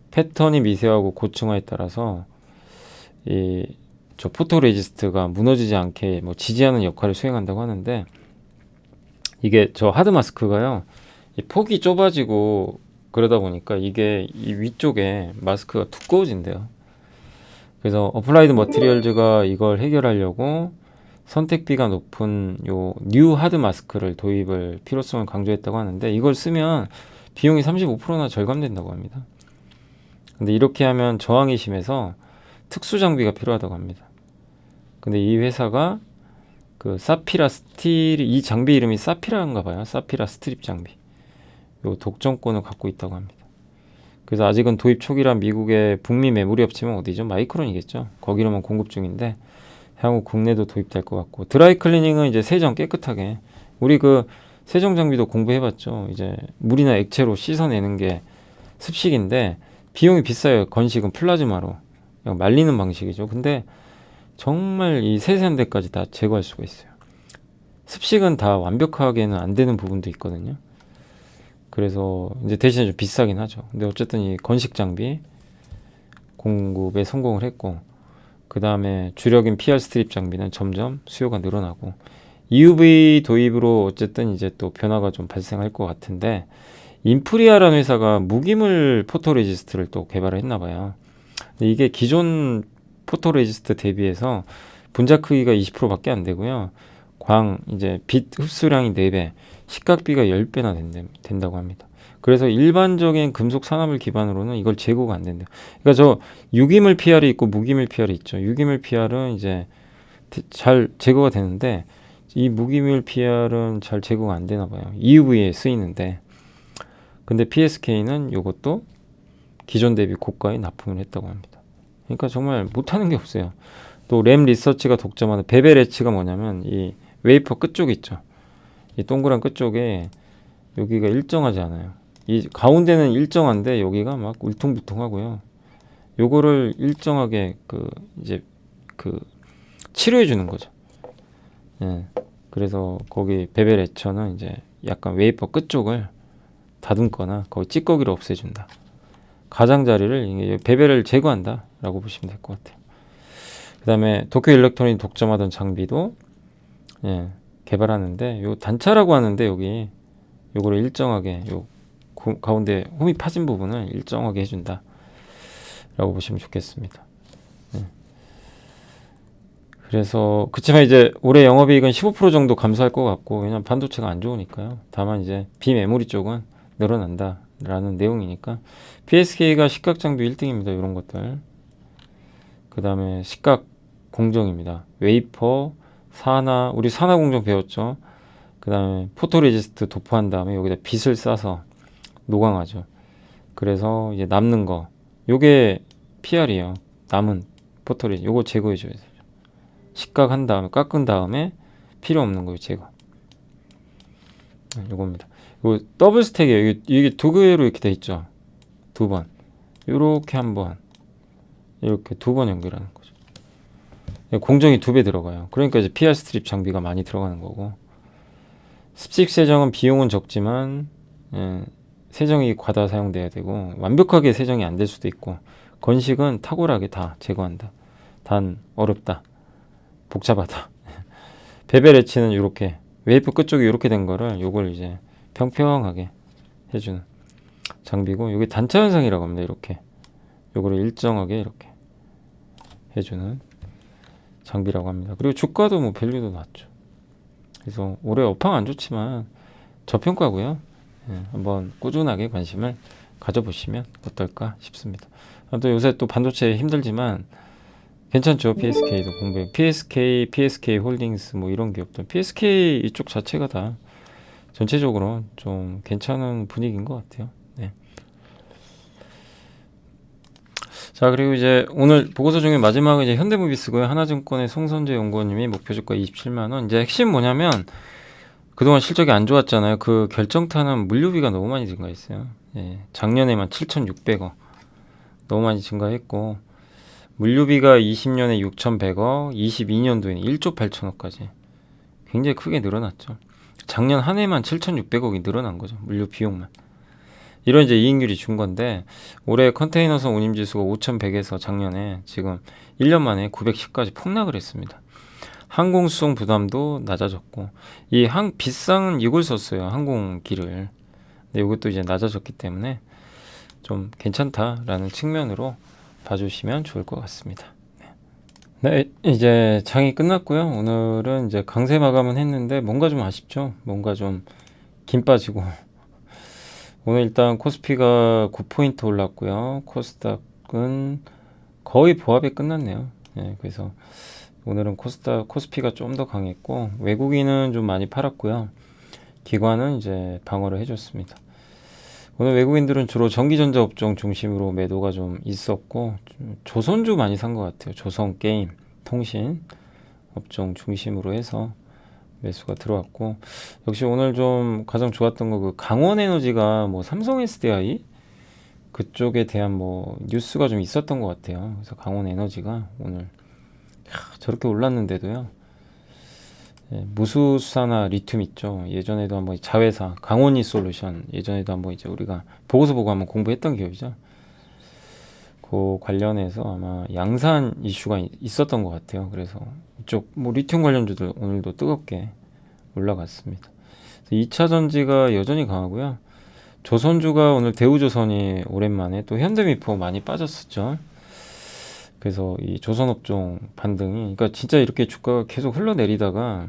패턴이 미세하고 고층화에 따라서 저 포토레지스트가 무너지지 않게 뭐 지지하는 역할을 수행한다고 하는데, 이게 저 하드 마스크가요, 이 폭이 좁아지고 그러다 보니까 이게 이 위쪽에 마스크가 두꺼워진대요. 그래서 어플라이드 머티리얼즈가 이걸 해결하려고 선택비가 높은 요 뉴 하드 마스크를 도입을 필요성을 강조했다고 하는데, 이걸 쓰면 비용이 35%나 절감된다고 합니다. 근데 이렇게 하면 저항이 심해서 특수 장비가 필요하다고 합니다. 근데 이 회사가 그 사피라 스틸, 이 장비 이름이 사피라인가 봐요. 사피라 스트립 장비. 요 독점권을 갖고 있다고 합니다. 그래서 아직은 도입 초기라 미국의 북미 메모리 업체면 어디죠? 마이크론이겠죠. 거기로만 공급 중인데 향후 국내도 도입될 것 같고, 드라이 클리닝은 이제 세정 깨끗하게, 우리 그 세정 장비도 공부해봤죠. 이제 물이나 액체로 씻어내는 게 습식인데 비용이 비싸요. 건식은 플라즈마로 그냥 말리는 방식이죠. 근데 정말 이 세세한 데까지 다 제거할 수가 있어요. 습식은 다 완벽하게는 안 되는 부분도 있거든요. 그래서 이제 대신에 좀 비싸긴 하죠. 근데 어쨌든 이 건식 장비 공급에 성공을 했고, 그 다음에 주력인 PR 스트립 장비는 점점 수요가 늘어나고, EUV 도입으로 어쨌든 이제 또 변화가 좀 발생할 것 같은데, 인프리아라는 회사가 무기물 포토레지스트를 또 개발을 했나 봐요. 근데 이게 기존 포토레지스트 대비해서 분자 크기가 20%밖에 안 되고요. 이제 빛 흡수량이 4배, 식각비가 10배나 된다고 합니다. 그래서 일반적인 금속 산업을 기반으로는 이걸 제거가 안 된대요. 그러니까 저 유기물 PR이 있고 무기물 PR이 있죠. 유기물 PR은 이제 잘 제거가 되는데, 이 무기물 PR은 잘 제거가 안 되나 봐요. EUV에 쓰이는데. 근데 PSK는 이것도 기존 대비 고가에 납품을 했다고 합니다. 그러니까 정말 못하는 게 없어요. 또 램 리서치가 독점하는 베벨 엣지가 뭐냐면, 이 웨이퍼 끝쪽 있죠. 이 동그란 끝쪽에 여기가 일정하지 않아요. 이 가운데는 일정한데 여기가 막 울퉁불퉁하고요. 요거를 일정하게 이제 치료해 주는 거죠. 예. 그래서 거기 베벨 엣처는 이제 약간 웨이퍼 끝쪽을 다듬거나 거기 찌꺼기를 없애준다. 가장자리를, 베벨을 제거한다라고 보시면 될 것 같아요. 그 다음에 도쿄 일렉트로닉 독점하던 장비도 개발하는데, 요 단차라고 하는데 여기 요거를 일정하게 가운데 홈이 파진 부분을 일정하게 해준다 라고 보시면 좋겠습니다. 그래서 그치만 이제 올해 영업이익은 15% 정도 감소할 것 같고, 왜냐면 반도체가 안 좋으니까요. 다만 이제 비메모리 쪽은 늘어난다 라는 내용이니까, PSK가 식각 장비 1등입니다. 이런 것들. 그 다음에 식각 공정입니다. 웨이퍼, 우리 산화 공정 배웠죠. 그 다음에 포토레지스트 도포한 다음에 여기다 빛을 쏴서 노광하죠. 그래서 이제 남는 거, 요게 PR이에요. 남은 포토레지스트, 요거 제거해 줘야 돼요. 식각한 다음에, 깎은 다음에 필요 없는 거 제거. 요겁니다. 요 더블 스택이에요. 이게 두 개로 이렇게 돼 있죠. 두 번. 요렇게 한 번. 이렇게 두 번 연결하는 거죠. 공정이 2배 들어가요. 그러니까 이제 PR 스트립 장비가 많이 들어가는 거고, 습식 세정은 비용은 적지만 세정이 과다 사용돼야 되고, 완벽하게 세정이 안 될 수도 있고, 건식은 탁월하게 다 제거한다. 단 어렵다. 복잡하다. 베벨 엣지는 이렇게 웨이프 끝쪽이 이렇게 된 거를 요걸 이제 평평하게 해주는 장비고, 이게 단차 현상이라고 합니다. 이렇게 요거를 일정하게 이렇게 해주는 장비라고 합니다. 그리고 주가도 뭐 밸류도 낮죠. 그래서 올해 업황 안 좋지만 저평가고요. 한번 꾸준하게 관심을 가져보시면 어떨까 싶습니다. 또 요새 또 반도체 힘들지만 괜찮죠. PSK도 공부해. PSK 홀딩스 뭐 이런 기업들, PSK 이쪽 자체가 다 전체적으로 좀 괜찮은 분위기인 것 같아요. 네. 자, 그리고 이제 오늘 보고서 중에 마지막은 이제 현대모비스고요. 하나증권의 송선재 연구원님이 목표주가 27만 원. 이제 핵심 뭐냐면, 그동안 실적이 안 좋았잖아요. 그 결정타는 물류비가 너무 많이 증가했어요. 작년에만 7,600억 너무 많이 증가했고, 물류비가 20년에 6,100억, 22년도에는 1조 8천억까지 굉장히 크게 늘어났죠. 작년 한 해만 7,600억이 늘어난 거죠. 물류 비용만. 이런 이제 이익률이 준 건데, 올해 컨테이너선 운임지수가 5,100에서 작년에 지금 1년 만에 910까지 폭락을 했습니다. 항공수송 부담도 낮아졌고, 비싼 이걸 썼어요. 항공기를. 근데 이것도 이제 낮아졌기 때문에 좀 괜찮다라는 측면으로 봐주시면 좋을 것 같습니다. 네, 이제 장이 끝났고요. 오늘은 이제 강세 마감은 했는데 뭔가 좀 아쉽죠. 뭔가 좀 김 빠지고 오늘 일단 코스피가 9포인트 올랐고요. 코스닥은 거의 보합이 끝났네요. 네, 그래서 오늘은 코스피가 좀 더 강했고 외국인은 좀 많이 팔았고요. 기관은 이제 방어를 해줬습니다. 오늘 외국인들은 주로 전기전자 업종 중심으로 매도가 좀 있었고 조선주 많이 산 것 같아요. 조선 게임, 통신 업종 중심으로 해서 매수가 들어왔고 역시 오늘 좀 가장 좋았던 거 그 강원에너지가 뭐 삼성 SDI 그쪽에 대한 뭐 뉴스가 좀 있었던 것 같아요. 그래서 강원에너지가 오늘 저렇게 올랐는데도요. 예, 무수수사나 리튬 있죠. 예전에도 한번 자회사 강원이 솔루션 예전에도 한번 이제 우리가 보고서 보고 한번 공부했던 기업이죠. 그 관련해서 아마 양산 이슈가 있었던 것 같아요. 그래서 이쪽 뭐 리튬 관련주들 오늘도 뜨겁게 올라갔습니다. 2차 전지가 여전히 강하고요. 조선주가 오늘 대우조선이 오랜만에 또 현대미포 많이 빠졌었죠. 그래서 이 조선업종 반등이 그러니까 진짜 이렇게 주가가 계속 흘러내리다가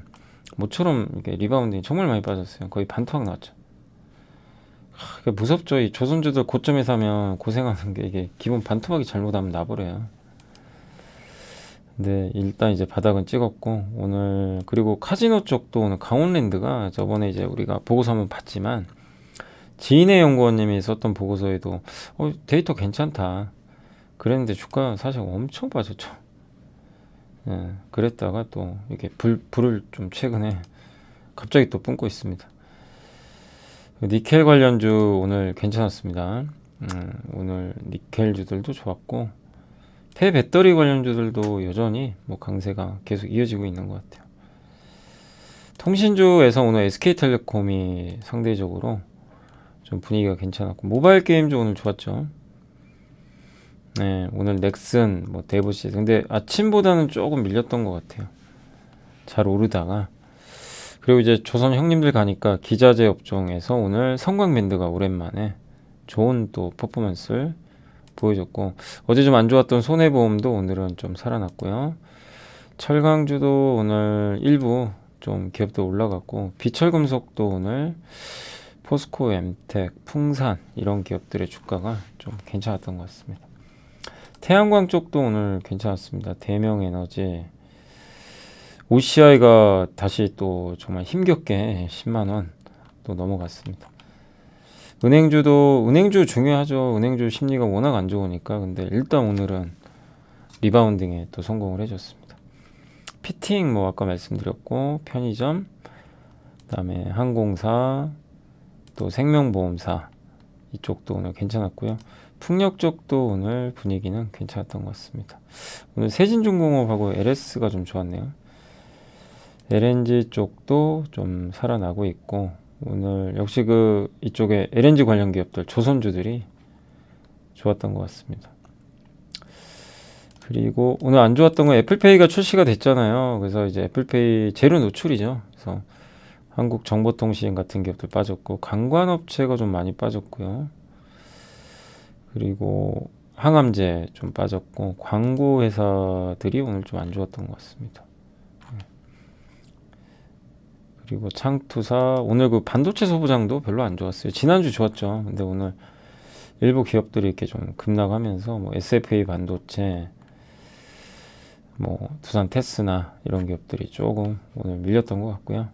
모처럼 이렇게 리바운딩이 정말 많이 빠졌어요. 거의 반토막 나왔죠. 그러니까 무섭죠. 이 조선주들 고점에 사면 고생하는 게 이게 기본 반토막이 잘못하면 나버려요. 근데 일단 이제 바닥은 찍었고 오늘 그리고 카지노 쪽도 오늘 강원랜드가 저번에 이제 우리가 보고서 한번 봤지만 지인의 연구원님이 썼던 보고서에도 데이터 괜찮다 그랬는데 주가 사실 엄청 빠졌죠. 예, 그랬다가 또 이렇게 불을 좀 최근에 갑자기 또 뿜고 있습니다. 니켈 관련주 오늘 괜찮았습니다. 오늘 니켈주들도 좋았고 폐배터리 관련주들도 여전히 뭐 강세가 계속 이어지고 있는 것 같아요. 통신주에서 오늘 SK텔레콤이 상대적으로 좀 분위기가 괜찮았고 모바일 게임주 오늘 좋았죠. 네, 오늘 넥슨, 뭐 데브시스 근데 아침보다는 조금 밀렸던 것 같아요. 잘 오르다가 그리고 이제 조선 형님들 가니까 기자재 업종에서 오늘 성광밴드가 오랜만에 좋은 또 퍼포먼스를 보여줬고 어제 좀 안 좋았던 손해보험도 오늘은 좀 살아났고요. 철강주도 오늘 일부 좀 기업도 올라갔고 비철금속도 오늘 포스코, 엠텍, 풍산 이런 기업들의 주가가 좀 괜찮았던 것 같습니다. 태양광 쪽도 오늘 괜찮았습니다. 대명에너지 OCI가 다시 또 정말 힘겹게 10만원 또 넘어갔습니다. 은행주 중요하죠. 은행주 심리가 워낙 안 좋으니까. 근데 일단 오늘은 리바운딩에 또 성공을 해줬습니다. 피팅 뭐 아까 말씀드렸고 편의점 그다음에 항공사 또 생명보험사 이쪽도 오늘 괜찮았고요. 풍력 쪽도 오늘 분위기는 괜찮았던 것 같습니다. 오늘 세진중공업하고 LS가 좀 좋았네요. LNG 쪽도 좀 살아나고 있고 오늘 역시 이쪽에 LNG 관련 기업들 조선주들이 좋았던 것 같습니다. 그리고 오늘 안 좋았던 건 애플페이가 출시가 됐잖아요. 그래서 이제 애플페이 재료 노출이죠. 그래서 한국정보통신 같은 기업들 빠졌고 관광업체가 좀 많이 빠졌고요. 그리고 항암제 좀 빠졌고 광고 회사들이 오늘 좀 안 좋았던 것 같습니다. 그리고 창투사 오늘 그 반도체 소부장도 별로 안 좋았어요. 지난주 좋았죠. 근데 오늘 일부 기업들이 이렇게 좀 급락하면서 뭐 SFA 반도체, 뭐 두산 테스나 이런 기업들이 조금 오늘 밀렸던 것 같고요.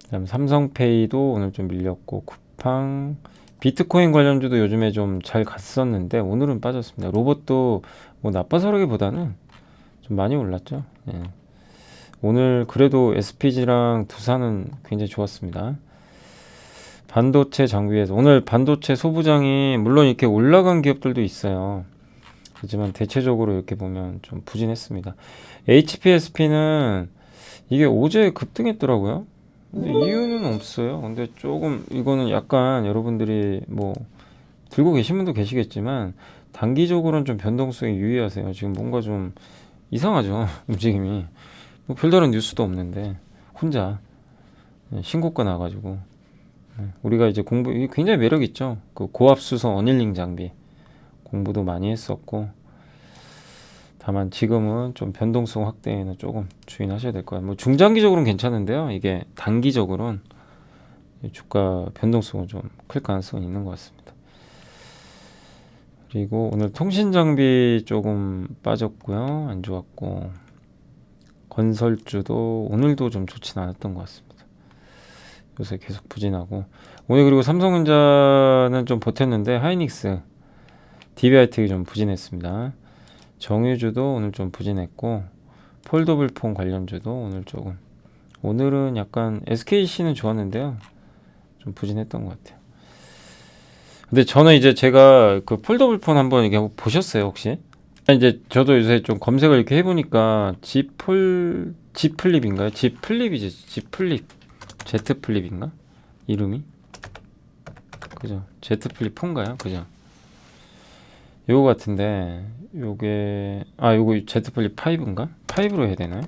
그다음 삼성페이도 오늘 좀 밀렸고 쿠팡, 비트코인 관련주도 요즘에 좀 잘 갔었는데 오늘은 빠졌습니다. 로봇도 뭐 나빠서라기보다는 좀 많이 올랐죠. 예. 오늘 그래도 SPG랑 두산은 굉장히 좋았습니다. 반도체 장비에서 오늘 반도체 소부장이 물론 이렇게 올라간 기업들도 있어요. 하지만 대체적으로 이렇게 보면 좀 부진했습니다. HPSP는 이게 어제 급등했더라고요. 근데 이유는 없어요. 근데 조금 이거는 약간 여러분들이 뭐 들고 계신 분도 계시겠지만 단기적으로는 좀 변동성이 유의하세요. 지금 뭔가 좀 이상하죠. 움직임이. 뭐 별다른 뉴스도 없는데 혼자 신고가 나가지고 우리가 이제 공부 이게 굉장히 매력 있죠. 그 고압 수소 어닐링 장비 공부도 많이 했었고, 다만 지금은 좀 변동성 확대에는 조금 주의하셔야 될 거예요. 뭐 중장기적으로는 괜찮은데요. 이게 단기적으로는 이 주가 변동성은 좀 클 가능성이 있는 것 같습니다. 그리고 오늘 통신 장비 조금 빠졌고요. 안 좋았고, 건설주도 오늘도 좀 좋진 않았던 것 같습니다. 요새 계속 부진하고, 오늘 그리고 삼성전자는 좀 버텼는데 하이닉스, DB하이텍이 좀 부진했습니다. 정유주도 오늘 좀 부진했고, 폴더블 폰 관련주도 오늘 조금, 오늘은 약간 SKC는 좋았는데요, 좀 부진했던 것 같아요. 근데 저는 이제 제가 그 폴더블 폰 한번 이게 보셨어요 혹시? 이제 저도 요새 좀 검색을 이렇게 해보니까 G플립인가요? G플립이지, G플립, Z플립인가? 이름이? 그죠? Z플립 4인가요? 그죠? 요거 같은데, 요게, 요거 Z플립 5인가? 5로 해야 되나요?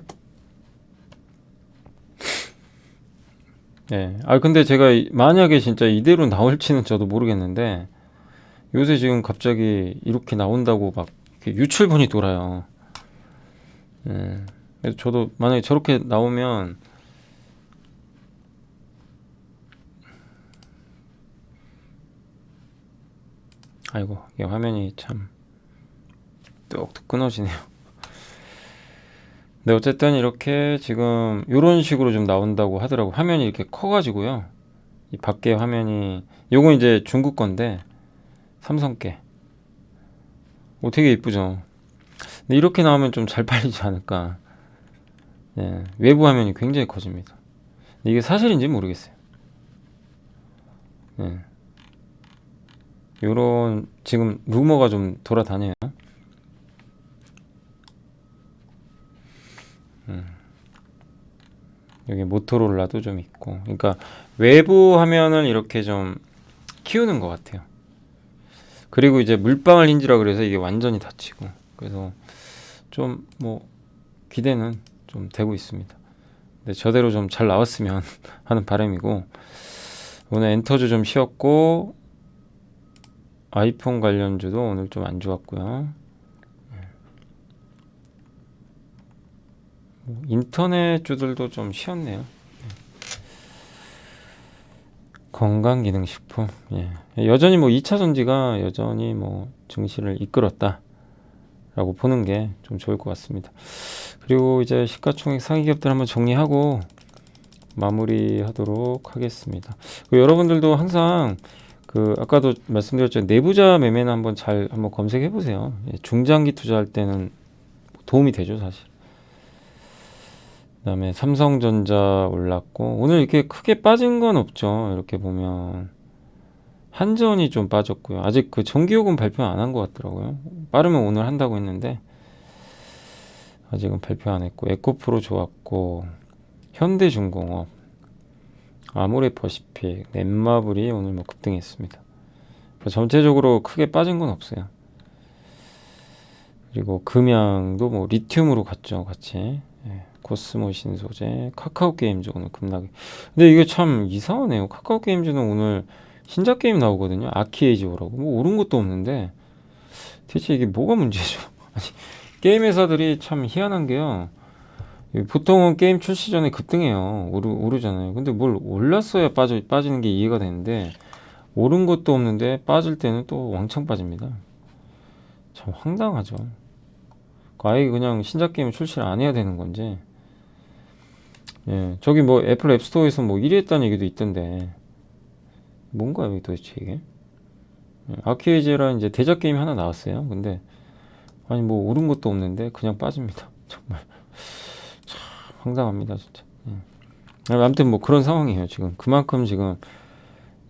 네. 근데 제가 만약에 진짜 이대로 나올지는 저도 모르겠는데, 요새 지금 갑자기 이렇게 나온다고 막 이렇게 유출본이 돌아요. 예. 그래서 저도 만약에 저렇게 나오면, 아이고, 이게 화면이 참 뚝뚝 끊어지네요. 네, 어쨌든 이렇게 지금 이런 식으로 좀 나온다고 하더라고. 화면이 이렇게 커가지고요. 이 밖에 화면이, 요건 이제 중국 건데 삼성께. 되게 이쁘죠. 근데 이렇게 나오면 좀 잘 팔리지 않을까. 예, 외부 화면이 굉장히 커집니다. 근데 이게 사실인지 모르겠어요. 예. 요런 지금 루머가 좀 돌아다녀요. 여기 모토로라도 좀 있고, 그러니까 외부 화면을 이렇게 좀 키우는 것 같아요. 그리고 이제 물방울 힌지라 그래서 이게 완전히 닫히고, 그래서 좀 뭐 기대는 좀 되고 있습니다. 근데 저대로 좀 잘 나왔으면 하는 바람이고, 오늘 엔터주 좀 쉬었고, 아이폰 관련주도 오늘 좀 안 좋았고요. 인터넷 주들도 좀 쉬었네요. 건강기능식품, 예. 여전히 뭐 2차 전지가 여전히 뭐 증시를 이끌었다 라고 보는 게 좀 좋을 것 같습니다. 그리고 이제 시가총액 상위 기업들 한번 정리하고 마무리 하도록 하겠습니다. 여러분들도 항상 그 아까도 말씀드렸죠, 내부자 매매는 한번 검색해 보세요. 중장기 투자할 때는 도움이 되죠, 사실. 그다음에 삼성전자 올랐고, 오늘 이렇게 크게 빠진 건 없죠. 이렇게 보면 한전이 좀 빠졌고요. 아직 그 정기요금 발표 안 한 것 같더라고요. 빠르면 오늘 한다고 했는데 아직은 발표 안 했고, 에코프로 좋았고, 현대중공업, 아모레퍼시픽, 넷마블이 오늘 뭐 급등했습니다. 전체적으로 크게 빠진 건 없어요. 그리고 금양도 뭐 리튬으로 갔죠, 같이. 예, 코스모 신소재, 카카오 게임즈 오늘 급락이. 근데 이게 참 이상하네요. 카카오 게임즈는 오늘 신작 게임 나오거든요. 아키에이지오라고. 뭐 오른 것도 없는데 대체 이게 뭐가 문제죠? 아니, 게임 회사들이 참 희한한 게요. 보통은 게임 출시 전에 급등해요. 오르잖아요. 근데 뭘 올랐어야 빠지는 게 이해가 되는데, 오른 것도 없는데 빠질 때는 또 왕창 빠집니다. 참 황당하죠. 아예 그냥 신작 게임 출시를 안 해야 되는 건지. 예, 저기 뭐 애플 앱스토어에서 뭐 1위 했다는 얘기도 있던데, 뭔가요, 이게 도대체 이게? 예, 아케이지라는 이제 대작 게임이 하나 나왔어요. 근데 아니 뭐 오른 것도 없는데 그냥 빠집니다. 정말 참 황당합니다, 진짜. 예. 아무튼 뭐 그런 상황이에요. 지금 그만큼 지금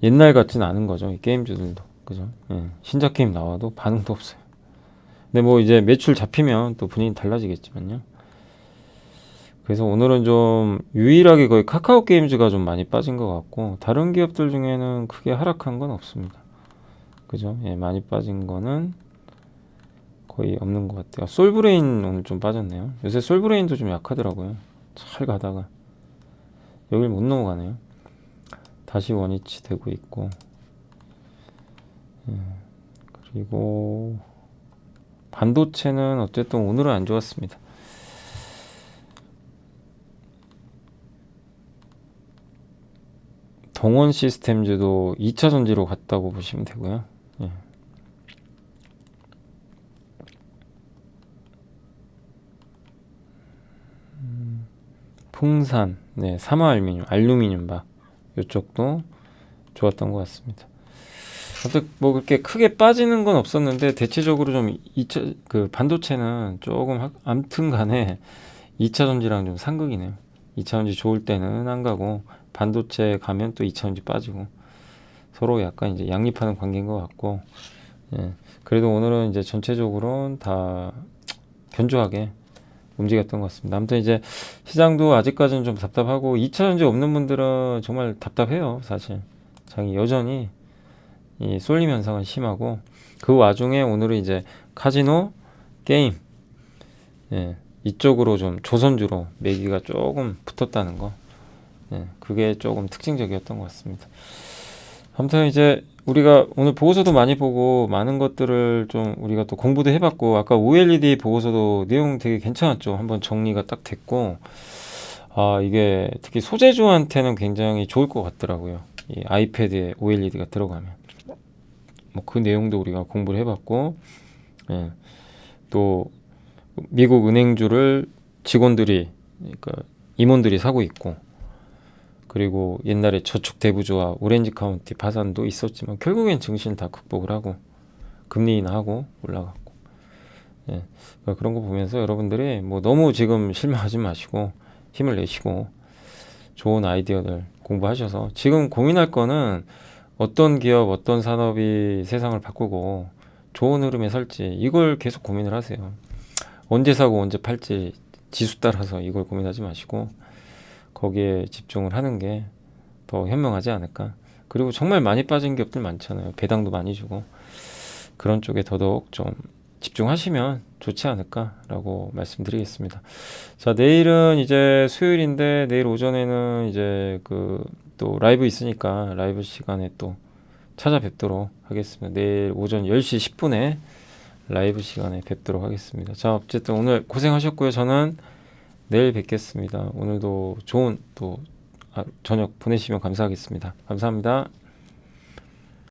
옛날 같진 않은 거죠, 이 게임주들도. 그죠? 예. 신작 게임 나와도 반응도 없어요. 근데 뭐 이제 매출 잡히면 또 분위기 달라지겠지만요. 그래서 오늘은 좀 유일하게 거의 카카오 게임즈가 좀 많이 빠진 것 같고, 다른 기업들 중에는 크게 하락한 건 없습니다. 그죠? 예, 많이 빠진 거는 거의 없는 것 같아요. 솔브레인 오늘 좀 빠졌네요. 요새 솔브레인도 좀 약하더라고요. 잘 가다가 여길 못 넘어가네요. 다시 원위치 되고 있고, 그리고 반도체는 어쨌든 오늘은 안 좋았습니다. 동원 시스템즈도 2차 전지로 갔다고 보시면 되고요. 예. 풍산, 네, 삼화 알루미늄 바 이쪽도 좋았던 것 같습니다. 아무튼 뭐 그렇게 크게 빠지는 건 없었는데 대체적으로 좀 그 반도체는 조금 암튼간에 2차 전지랑 좀 상극이네요. 2차 전지 좋을 때는 안 가고 반도체 가면 또 2차 전지 빠지고 서로 약간 이제 양립하는 관계인 것 같고, 예. 그래도 오늘은 이제 전체적으로는 다 견조하게 움직였던 것 같습니다. 아무튼 이제 시장도 아직까지는 좀 답답하고 2차 전지 없는 분들은 정말 답답해요. 사실 장이 여전히 이 쏠림 현상은 심하고, 그 와중에 오늘은 이제 카지노 게임, 예, 이쪽으로 좀 조선주로 매기가 조금 붙었다는 거, 예, 그게 조금 특징적이었던 것 같습니다. 아무튼 이제 우리가 오늘 보고서도 많이 보고 많은 것들을 좀 우리가 또 공부도 해봤고, 아까 OLED 보고서도 내용 되게 괜찮았죠. 한번 정리가 딱 됐고, 아, 이게 특히 소재주한테는 굉장히 좋을 것 같더라고요. 이 아이패드에 OLED가 들어가면. 뭐 그 내용도 우리가 공부를 해봤고, 예, 또 미국 은행주를 직원들이, 그러니까 임원들이 사고 있고, 그리고 옛날에 저축 대부조와 오렌지 카운티 파산도 있었지만 결국엔 증시는 다 극복을 하고 금리 인하하고 올라갔고, 예, 그러니까 그런 거 보면서 여러분들이 뭐 너무 지금 실망하지 마시고 힘을 내시고 좋은 아이디어들 공부하셔서, 지금 고민할 거는 어떤 기업, 어떤 산업이 세상을 바꾸고 좋은 흐름에 설지, 이걸 계속 고민을 하세요. 언제 사고 언제 팔지 지수 따라서 이걸 고민하지 마시고 거기에 집중을 하는 게 더 현명하지 않을까. 그리고 정말 많이 빠진 기업들 많잖아요. 배당도 많이 주고, 그런 쪽에 더더욱 좀 집중하시면 좋지 않을까라고 말씀드리겠습니다. 자, 내일은 이제 수요일인데 내일 오전에는 이제 그 또 라이브 있으니까 라이브 시간에 또 찾아뵙도록 하겠습니다. 내일 오전 10시 10분에 라이브 시간에 뵙도록 하겠습니다. 자, 어쨌든 오늘 고생하셨고요. 저는 내일 뵙겠습니다. 오늘도 좋은 또 저녁 보내시면 감사하겠습니다. 감사합니다.